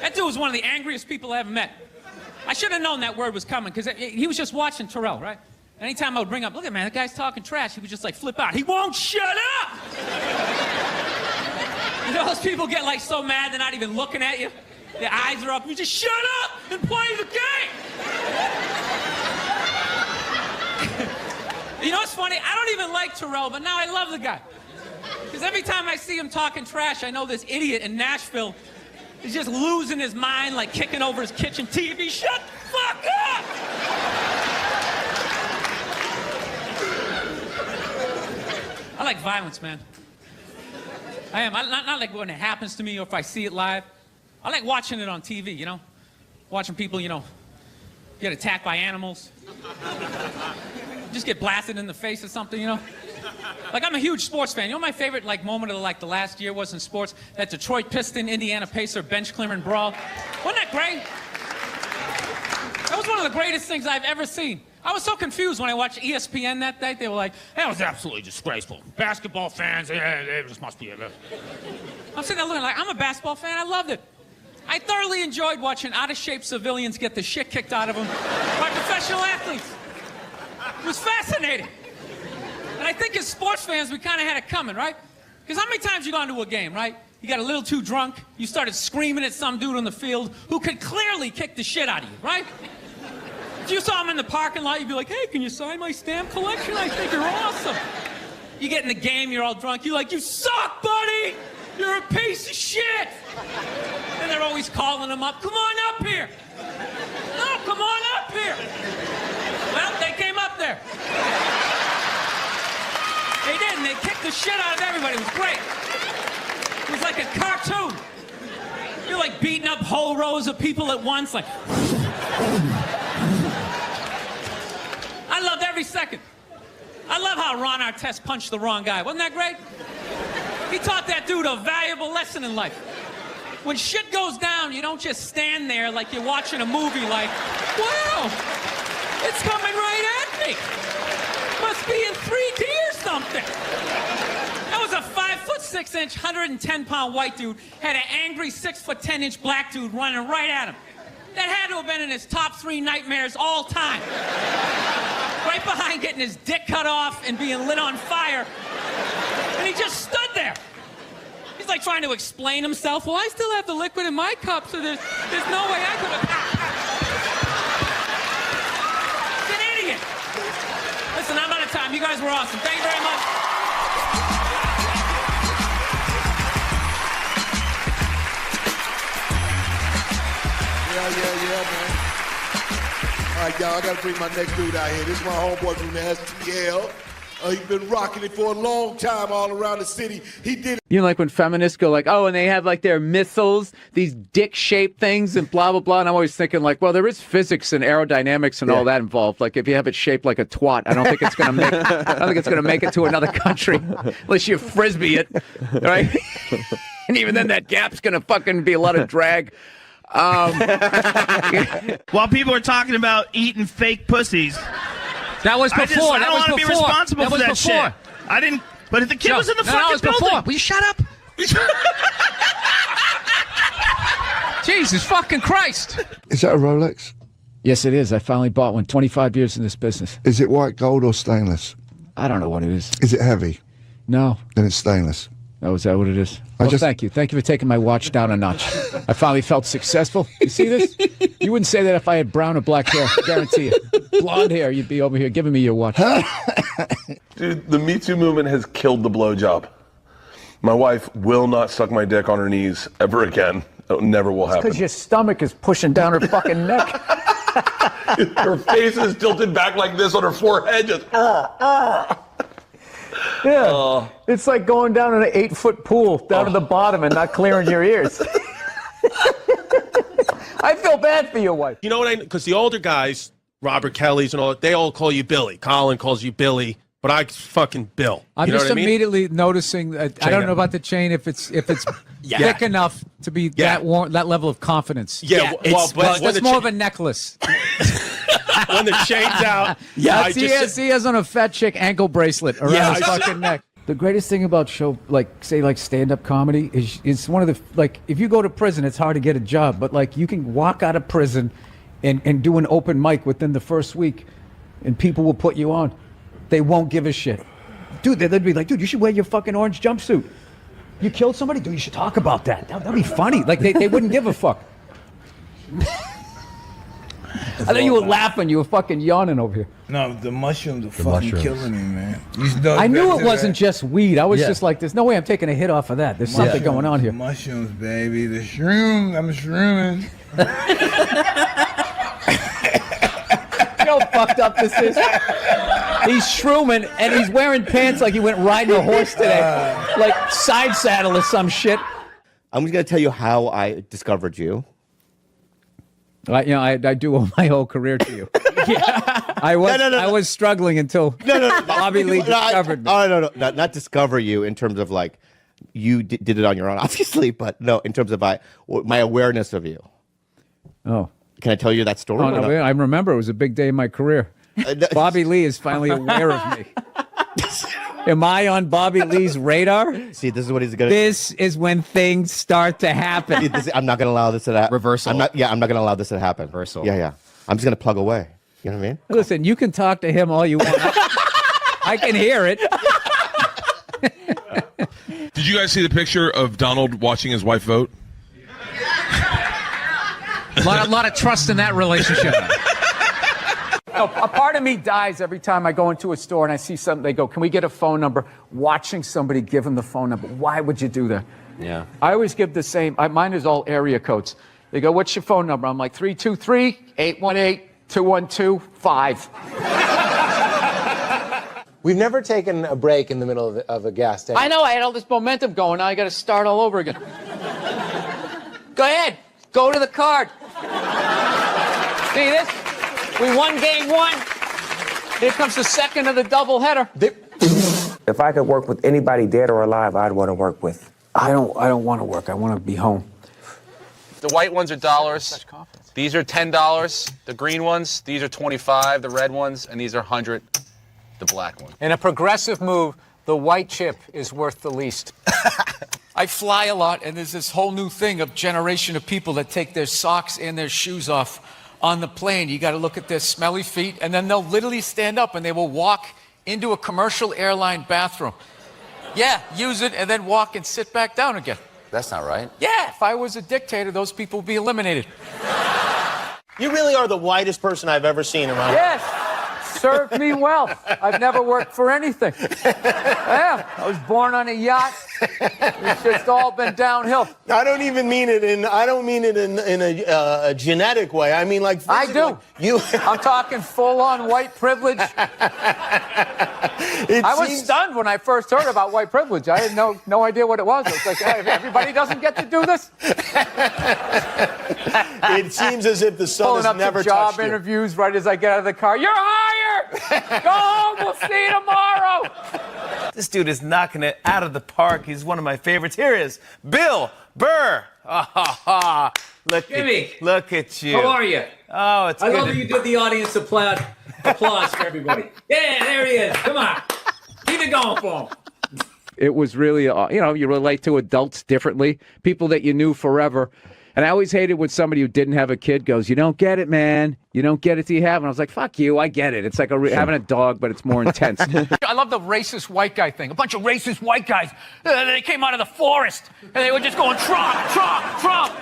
That dude was one of the angriest people I ever met. I should have known that word was coming, because he was just watching Terrell, right? Anytime I would bring up, look at man, that guy's talking trash, he would just like flip out. He won't shut up! You know those people get like so mad they're not even looking at you? Their eyes are up, you just shut up and play the game! You know what's funny? I don't even like Terrell, but now I love the guy. Because every time I see him talking trash, I know this idiot in Nashville is just losing his mind, like kicking over his kitchen TV. Shut the fuck up! I like violence, man. I am. Not like when it happens to me or if I see it live. I like watching it on TV, you know? Watching people, you know, get attacked by animals. Just get blasted in the face or something, you know? Like, I'm a huge sports fan. You know my favorite, like, moment of, like, the last year was in sports? That Detroit Piston, Indiana Pacer bench clearing brawl. Wasn't that great? That was one of the greatest things I've ever seen. I was so confused when I watched ESPN that day. They were like, that was absolutely disgraceful. Basketball fans, it just must be a... I'm sitting there looking like, I'm a basketball fan. I loved it. I thoroughly enjoyed watching out-of-shape civilians get the shit kicked out of them by professional athletes. It was fascinating. And I think as sports fans, we kind of had it coming, right? Because how many times you gone to a game, right? You got a little too drunk, you started screaming at some dude on the field who could clearly kick the shit out of you, right? If you saw him in the parking lot, you'd be like, hey, can you sign my stamp collection? I think you're awesome. You get in the game, you're all drunk, you're like, you suck, buddy! You're a piece of shit! And they're always calling him up, come on up here! No, come on up here! Well, they came up there. They did, and they kicked the shit out of everybody. It was great. It was like a cartoon. You're like beating up whole rows of people at once, like... I loved every second. I love how Ron Artest punched the wrong guy. Wasn't that great? He taught that dude a valuable lesson in life. When shit goes down, you don't just stand there like you're watching a movie like, wow, it's coming right at me. Must be in 3D or something. That was a 5'6", 110-pound white dude, had an angry 6'10" black dude running right at him. That had to have been in his top 3 nightmares all time. Right behind getting his dick cut off and being lit on fire. And he just stood there. He's like trying to explain himself. Well, I still have the liquid in my cup, so there's no way I could have... He's an idiot. Listen, I'm out of time. You guys were awesome. Thank you very much. Yeah, man. All right, y'all, I gotta bring my next dude out here. This is my homeboy from the STL. He's been rocking it for a long time all around the city. He did it. You know, like when feminists go like, oh, and they have like their missiles, these dick-shaped things and blah, blah, blah. And I'm always thinking like, well, there is physics and aerodynamics and all that involved. Like if you have it shaped like a twat, I don't think it's going to make, I don't think it's going to make it to another country unless you Frisbee it, right? And even then that gap's going to fucking be a lot of drag. While people are talking about eating fake pussies. That was before. I don't want to be responsible for that shit. I didn't. But if the kid was in the fucking building. Before. Will you shut up? Jesus fucking Christ. Is that a Rolex? Yes, it is. I finally bought one. 25 years in this business. Is it white gold or stainless? I don't know what it is. Is it heavy? No. Then it's stainless. Oh, is that what it is? Well, thank you. Thank you for taking my watch down a notch. I finally felt successful. You see this? You wouldn't say that if I had brown or black hair. I guarantee you. Blonde hair, you'd be over here giving me your watch. Dude, the Me Too movement has killed the blowjob. My wife will not suck my dick on her knees ever again. It never will happen. Because your stomach is pushing down her fucking neck. Her face is tilted back like this on her forehead, just Yeah, it's like going down in an 8-foot pool down to the bottom and not clearing your ears. I feel bad for your wife. You know what because the older guys, Robert Kelly's and all that, they all call you Billy. Colin calls you Billy, but I fucking Bill. I'm just immediately noticing that I don't know about the chain if it's thick enough to be that level of confidence. Yeah, but that's more of a necklace. When the chain's out. Yeah, he has on a fat chick ankle bracelet around his fucking neck. The greatest thing about stand-up comedy is it's one of the, like, if you go to prison, it's hard to get a job, but like you can walk out of prison and do an open mic within the first week and people will put you on. They won't give a shit. Dude, they'd be like, dude, you should wear your fucking orange jumpsuit. You killed somebody? Dude, you should talk about that. That'd be funny. Like, they wouldn't give a fuck. I thought you were laughing. You were fucking yawning over here. No, the mushrooms are fucking killing me, man. I knew it wasn't just weed. I was just like, there's no way I'm taking a hit off of that. There's something going on here. Mushrooms, baby. The shrooms. I'm shrooming. You know how fucked up this is? He's shrooming, and he's wearing pants like he went riding a horse today. Like side saddle or some shit. I'm just going to tell you how I discovered you. I do owe my whole career to you. I was struggling until Bobby Lee discovered me. Oh, no, not discover you in terms of like you did it on your own, obviously, but no, in terms of my awareness of you. Oh. Can I tell you that story? Oh, no, I remember it was a big day in my career. Bobby Lee is finally aware of me. Am I on Bobby Lee's radar? See, this is what he's going to... This is when things start to happen. I'm not going to allow this to happen. Reversal. I'm not going to allow this to happen. Reversal. Yeah. I'm just going to plug away. You know what I mean? Listen, you can talk to him all you want. I can hear it. Did you guys see the picture of Donald watching his wife vote? A lot of trust in that relationship. A part of me dies every time I go into a store and I see something. They go, "Can we get a phone number?" Watching somebody give them the phone number. Why would you do that? Yeah. I always give the same. Mine is all area codes. They go, "What's your phone number?" I'm like 323-818-2125. We've never taken a break in the middle of a gas tank. I know. I had all this momentum going. Now I got to start all over again. Go ahead. Go to the card. See this? We won game one. Here comes the second of the doubleheader. If I could work with anybody dead or alive, I'd want to work with. I don't want to work. I want to be home. The white ones are dollars. These are $10. The green ones, these are 25. The red ones, and these are 100. The black one. In a progressive move, the white chip is worth the least. I fly a lot, and there's this whole new thing of generation of people that take their socks and their shoes off on the plane. You got to look at their smelly feet, and then they'll literally stand up and they will walk into a commercial airline bathroom. Yeah, use it and then walk and sit back down again. That's not right. Yeah, if I was a dictator, those people would be eliminated. You really are the whitest person I've ever seen in my life. Yes, served me well. I've never worked for anything. Yeah, I was born on a yacht. It's just all been downhill. I don't even mean it in. I don't mean it in a genetic way. I mean like physically. I do. I'm talking full-on white privilege. I was stunned when I first heard about white privilege. I had no idea what it was. It's like, hey, everybody doesn't get to do this. It seems as if the sun has never touched you. Job interviews right as I get out of the car. You're hired. Go home. We'll see you tomorrow. This dude is knocking it out of the park. He's one of my favorites. Here is Bill Burr. Look at you. How are you? Oh, it's good. I love that you did the audience applause for everybody. Yeah, there he is. Come on. Keep it going for him. It was really, you relate to adults differently, people that you knew forever. And I always hated when somebody who didn't have a kid goes, "You don't get it, man. You don't get it till you have." And I was like, fuck you, I get it. It's like having a dog, but it's more intense. I love the racist white guy thing. A bunch of racist white guys. They came out of the forest, and they were just going, Trump, Trump, Trump.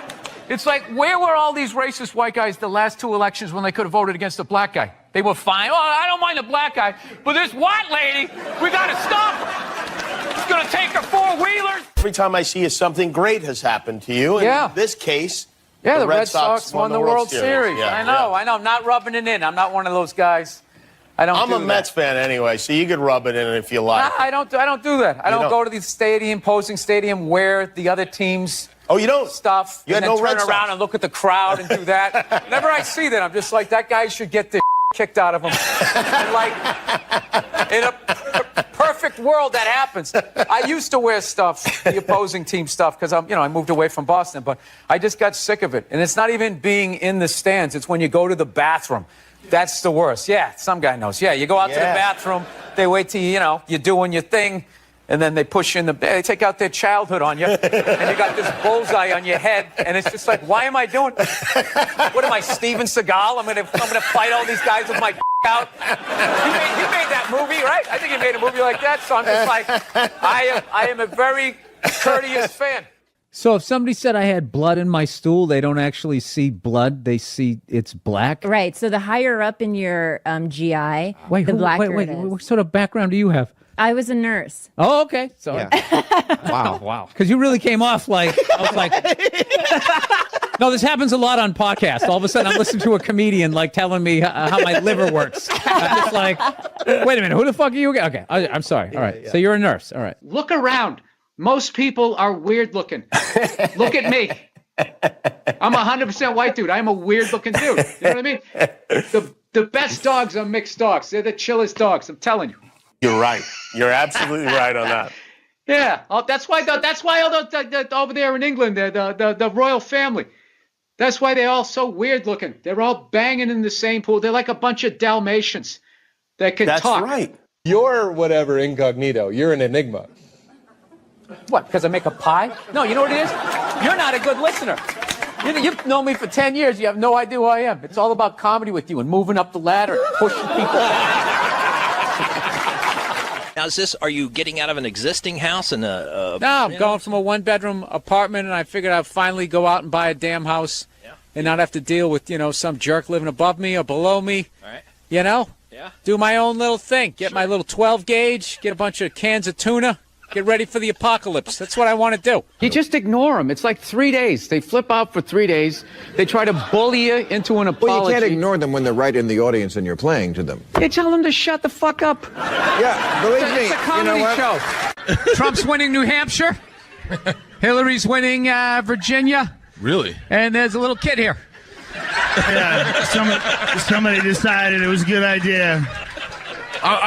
It's like, where were all these racist white guys the last two elections when they could have voted against a black guy? They were fine. Oh, I don't mind the black guy, but this white lady, we got to stop her. She's going to take her four-wheelers. Every time I see you, something great has happened to you. Yeah. In this case, yeah, the Red Sox won the World Series. Yeah, I know. I'm not rubbing it in. I'm not one of those guys. I'm a Mets fan anyway, so you could rub it in if you like. I don't do that. I don't go to the stadium, posing stadium, wear the other team's stuff. You had and then no Red turn Sox. around and look at the crowd and do that. Whenever I see that, I'm just like, that guy should get the kicked out of him. And like, in a perfect world, that happens. I used to wear stuff, the opposing team stuff, because I moved away from Boston, but I just got sick of it. And it's not even being in the stands. It's when you go to the bathroom. That's the worst. Yeah, some guy knows. Yeah, you go out to the bathroom, they wait till you're doing your thing, and then they push you in they take out their childhood on you, and you got this bullseye on your head, and it's just like, why am I doing this? What am I, Steven Seagal? I'm gonna fight all these guys with my out. You made that movie, right? I think you made a movie like that, so I'm just like, I am a very courteous fan. So if somebody said I had blood in my stool, they don't actually see blood. They see it's black. Right. So the higher up in your GI, the blacker it is. What sort of background do you have? I was a nurse. Oh, okay. So, wow. Because you really came off like, I was like, no, this happens a lot on podcasts. All of a sudden I'm listening to a comedian like telling me how my liver works. I'm just like, wait a minute, who the fuck are you? Okay, I'm sorry. All right. Yeah. So you're a nurse. All right. Look around. Most people are weird looking. Look at me. I'm a 100% white dude. I'm a weird looking dude. You know what I mean? The best dogs are mixed dogs. They're the chillest dogs. I'm telling you. You're right. You're absolutely right on that. Yeah. That's why all the over there in England, the royal family. That's why they're all so weird looking. They're all banging in the same pool. They're like a bunch of Dalmatians that can talk. That's right. You're whatever incognito. You're an enigma. What, because I make a pie? No, you know what it is? You're not a good listener. You've known me for 10 years. You have no idea who I am. It's all about comedy with you and moving up the ladder and pushing people Now, are you getting out of an existing house and No, I'm going from a one-bedroom apartment, and I figured I'd finally go out and buy a damn house and not have to deal with, some jerk living above me or below me. All right. Yeah. Do my own little thing. Get my little 12 gauge, get a bunch of cans of tuna. Get ready for the apocalypse. That's what I want to do. You just ignore them. It's like 3 days. They flip out for 3 days. They try to bully you into an apology. Well, you can't ignore them when they're right in the audience and you're playing to them. You tell them to shut the fuck up. Yeah, believe me. It's a comedy show. Trump's winning New Hampshire. Hillary's winning Virginia. Really? And there's a little kid here. Yeah, somebody decided it was a good idea.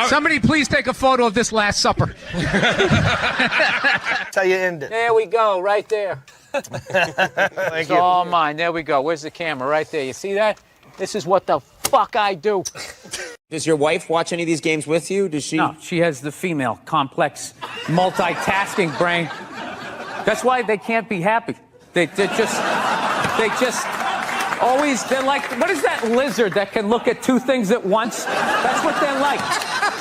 Somebody please take a photo of this Last Supper. That's how you end it. There we go, right there. Thank It's you. all mine. There we go. Where's the camera? Right there. You see that? This is what the fuck I do. Does your wife watch any of these games with you? Does she? No, she has the female, complex, multitasking brain. That's why they can't be happy. They just always, they're like, what is that lizard that can look at two things at once? That's what they're like.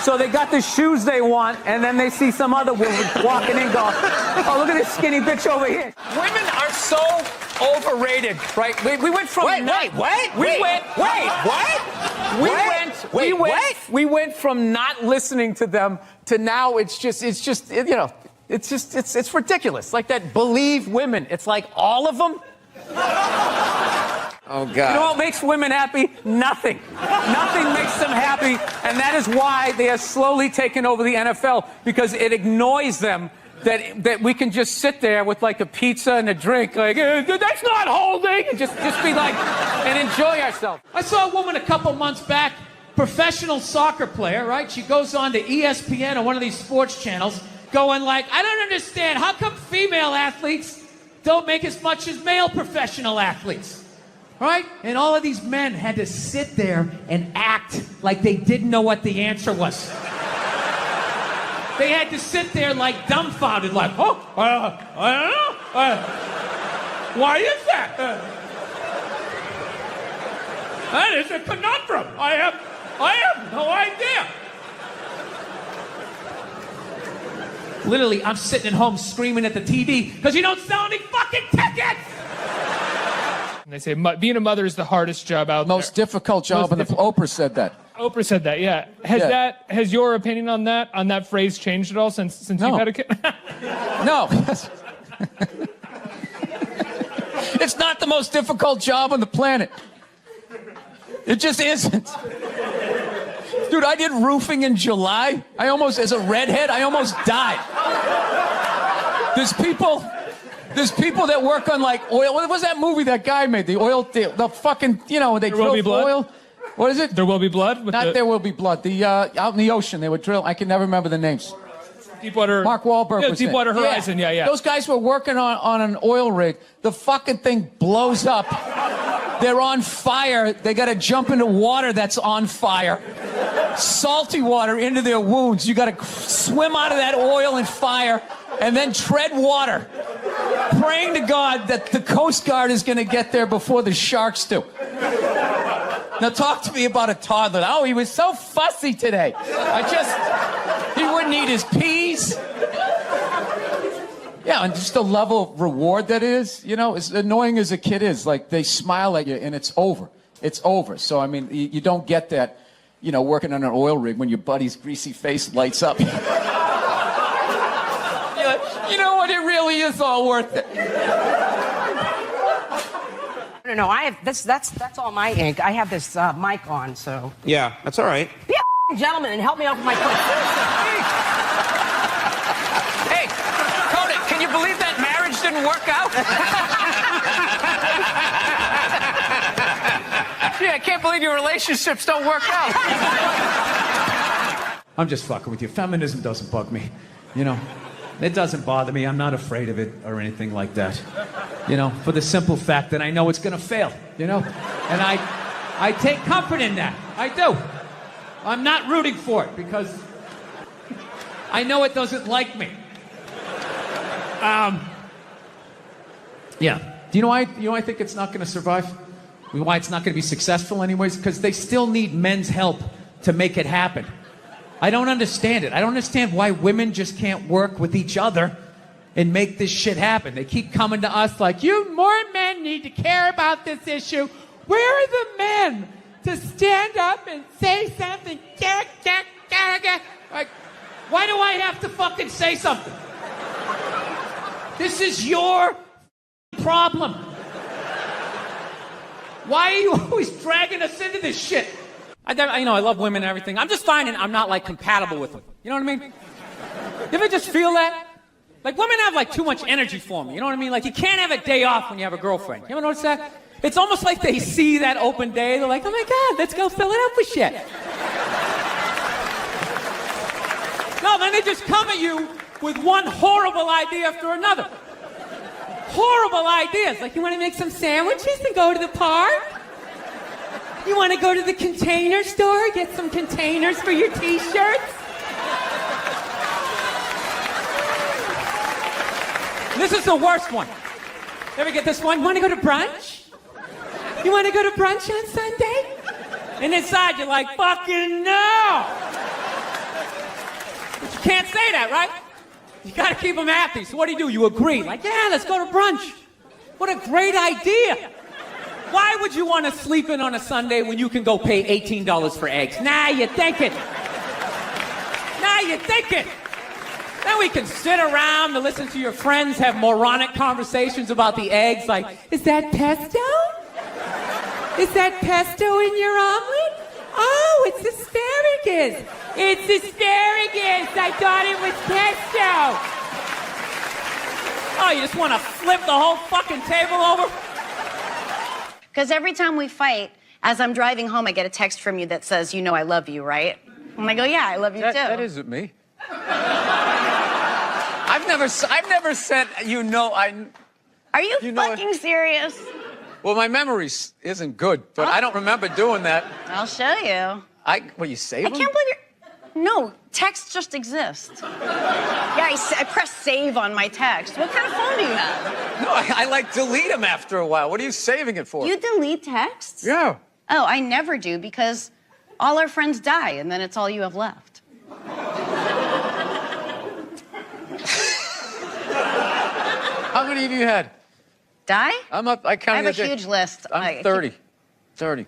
So they got the shoes they want, and then they see some other woman walking in, go, oh, look at this skinny bitch over here. Women are so overrated, right? We went from we went from not listening to them to now it's ridiculous. Like that Believe women. It's like all of them. Oh, God. You know what makes women happy? Nothing. Nothing makes them happy, and that is why they are slowly taking over the NFL, because it annoys them that we can just sit there with like a pizza and a drink, like, that's not holding, and just be like, and enjoy ourselves. I saw a woman a couple months back, professional soccer player, right? She goes on to ESPN or one of these sports channels, going like, I don't understand, how come female athletes don't make as much as male professional athletes? Right? And all of these men had to sit there and act like they didn't know what the answer was. They had to sit there like dumbfounded, like, I don't know. Why is that? That is a conundrum. I have no idea. Literally, I'm sitting at home screaming at the TV because you don't sell any fucking tickets! And they say being a mother is the hardest job out there. Most difficult job, and Oprah said that. Oprah said that, yeah. Has your opinion on that phrase changed at all since you've had a kid? No. It's not the most difficult job on the planet. It just isn't. Dude, I did roofing in July. As a redhead, I almost died. There's people that work on like oil. What was that movie that guy made? The fucking, they drill oil. What is it? There Will Be Blood? There Will Be Blood. Out in the ocean, they would drill. I can never remember the names. Deepwater. Mark Wahlberg was Deepwater there. Horizon, yeah. Those guys were working on an oil rig. The fucking thing blows up. They're on fire. They got to jump into water that's on fire. Salty water into their wounds. You got to swim out of that oil and fire and then tread water, praying to God that the Coast Guard is going to get there before the sharks do. Now talk to me about a toddler. Oh, he was so fussy today. He wouldn't eat his peas. Yeah, and just the level of reward that is, as annoying as a kid is, like they smile at you and it's over. It's over. So, I mean, you don't get that, working on an oil rig when your buddy's greasy face lights up. You know what? It really is all worth it. No, I have that's all my ink. I have this mic on, so. Yeah, that's all right. Be a gentleman and help me out with my question. Hey, Conan, can you believe that marriage didn't work out? Yeah, I can't believe your relationships don't work out. I'm just fucking with you. Feminism doesn't bug me. You know, it doesn't bother me. I'm not afraid of it or anything like that. You know, for the simple fact that I know it's going to fail, you know? And I take comfort in that. I do. I'm not rooting for it because I know it doesn't like me. Yeah. Do you know why I think it's not going to survive? Why it's not going to be successful anyways? Because they still need men's help to make it happen. I don't understand it. I don't understand why women just can't work with each other and make this shit happen. They keep coming to us like, you more men need to care about this issue. Where are the men to stand up and say something? Like, why do I have to fucking say something? This is your problem. Why are you always dragging us into this shit? I love women and everything. I'm just finding I'm not, like, compatible with them. You know what I mean? You ever just feel that? Like, women have, like, too much energy for me. You know what I mean? Like, you can't have a day off when you have a girlfriend. You ever notice that? It's almost like they see that open day. They're like, oh, my God, let's go fill it up with shit. No, then they just come at you with one horrible idea after another. Horrible ideas. Like, you want to make some sandwiches and go to the park? You want to go to the Container Store, get some containers for your T-shirts? This is the worst one. Ever get this one? Want to go to brunch? You want to go to brunch on Sunday? And inside you're like, fucking no! But you can't say that, right? You gotta keep them happy. So what do? You agree. Like, yeah, let's go to brunch. What a great idea. Why would you want to sleep in on a Sunday when you can go pay $18 for eggs? Nah, you're thinking. Then we can sit around and listen to your friends have moronic conversations about the eggs. Like, is that pesto? Is that pesto in your omelet? Oh, it's asparagus. It's asparagus. I thought it was pesto. Oh, you just want to flip the whole fucking table over? Because every time we fight, as I'm driving home, I get a text from you that says, you know I love you, right? And I go, yeah, I love you too. That isn't me. I've never said, you know, Are you fucking serious? Well, my memory isn't good, but I don't remember doing that. I'll show you. You save them? I can't believe you're... No, texts just exist. Yeah, I press save on my text. What kind of phone do you have? No, I like delete them after a while. What are you saving it for? You delete texts? Yeah. Oh, I never do because all our friends die and then it's all you have left. How many of you had? Die? I have a huge list. I'm 30. 30.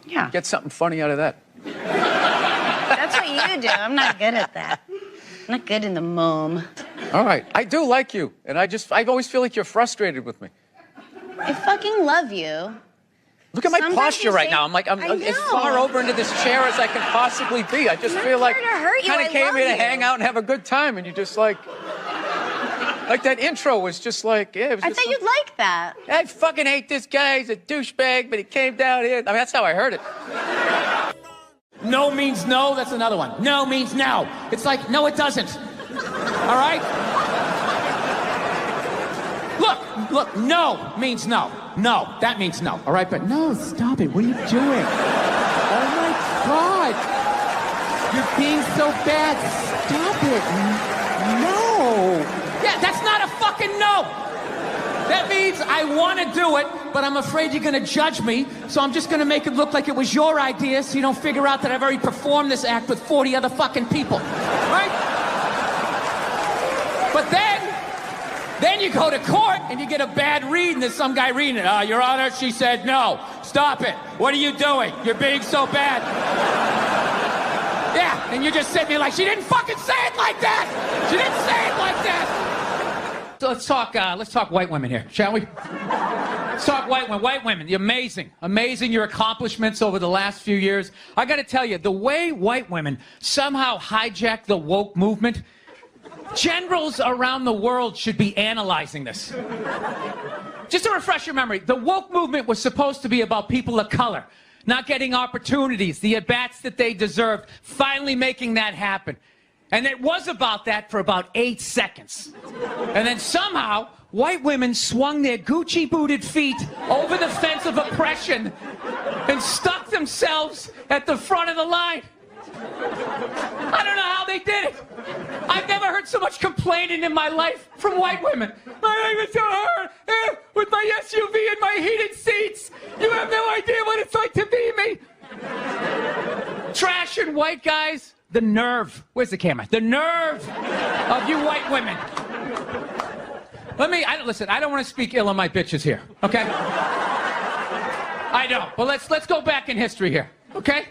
Yeah. Get something funny out of that. That's what you do. I'm not good at that. I'm not good in the moment. All right. I do like you. And I always feel like you're frustrated with me. I fucking love you. Look at my posture right now. I'm as far over into this chair as I can possibly be. I just feel like I kind of came here to hang out and have a good time. And you just like that intro was just like, yeah. It was I thought you'd like that. I fucking hate this guy. He's a douchebag, but he came down here. I mean, that's how I heard it. No means no, that's another one. No means no. It's like, no, it doesn't. All right? Look, no means no. No, that means no. All right, but no, stop it. What are you doing? Oh, my God. You're being so bad. Stop it. No. Yeah, that's not a fucking no. That means I want to do it, but I'm afraid you're going to judge me, so I'm just going to make it look like it was your idea so you don't figure out that I've already performed this act with 40 other fucking people. Right? But then you go to court and you get a bad read and there's some guy reading it. Your Honor, she said no. Stop it. What are you doing? You're being so bad. Yeah, and you're just sitting there like, she didn't fucking say it like that. She didn't say it like that. So let's talk white women here, shall we? Let's talk white women. White women, you're amazing. Amazing your accomplishments over the last few years. I got to tell you, the way white women somehow hijacked the woke movement, Generals around the world should be analyzing this. Just to refresh your memory, the woke movement was supposed to be about people of color, not getting opportunities, the at-bats that they deserved, finally making that happen. And it was about that for about 8 seconds. And then somehow, white women swung their Gucci-booted feet over the fence of oppression and stuck themselves at the front of the line. I don't know how they did it. I've never heard so much complaining in my life from white women. My life is so hard with my SUV and my heated seats. You have no idea what it's like to be me. Trash and white guys, the nerve. Where's the camera? The nerve of you white women. Listen, I don't want to speak ill of my bitches here, okay? I don't. But let's go back in history here, okay?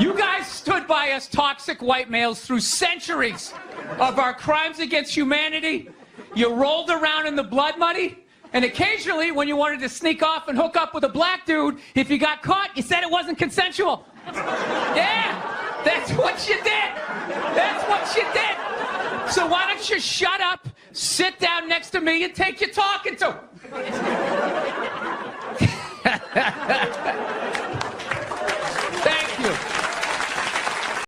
You guys stood by us toxic white males through centuries of our crimes against humanity. You rolled around in the blood money, and occasionally when you wanted to sneak off and hook up with a black dude, if you got caught, you said it wasn't consensual. Yeah, that's what you did. That's what you did. So why don't you shut up, sit down next to me, and take your talking to.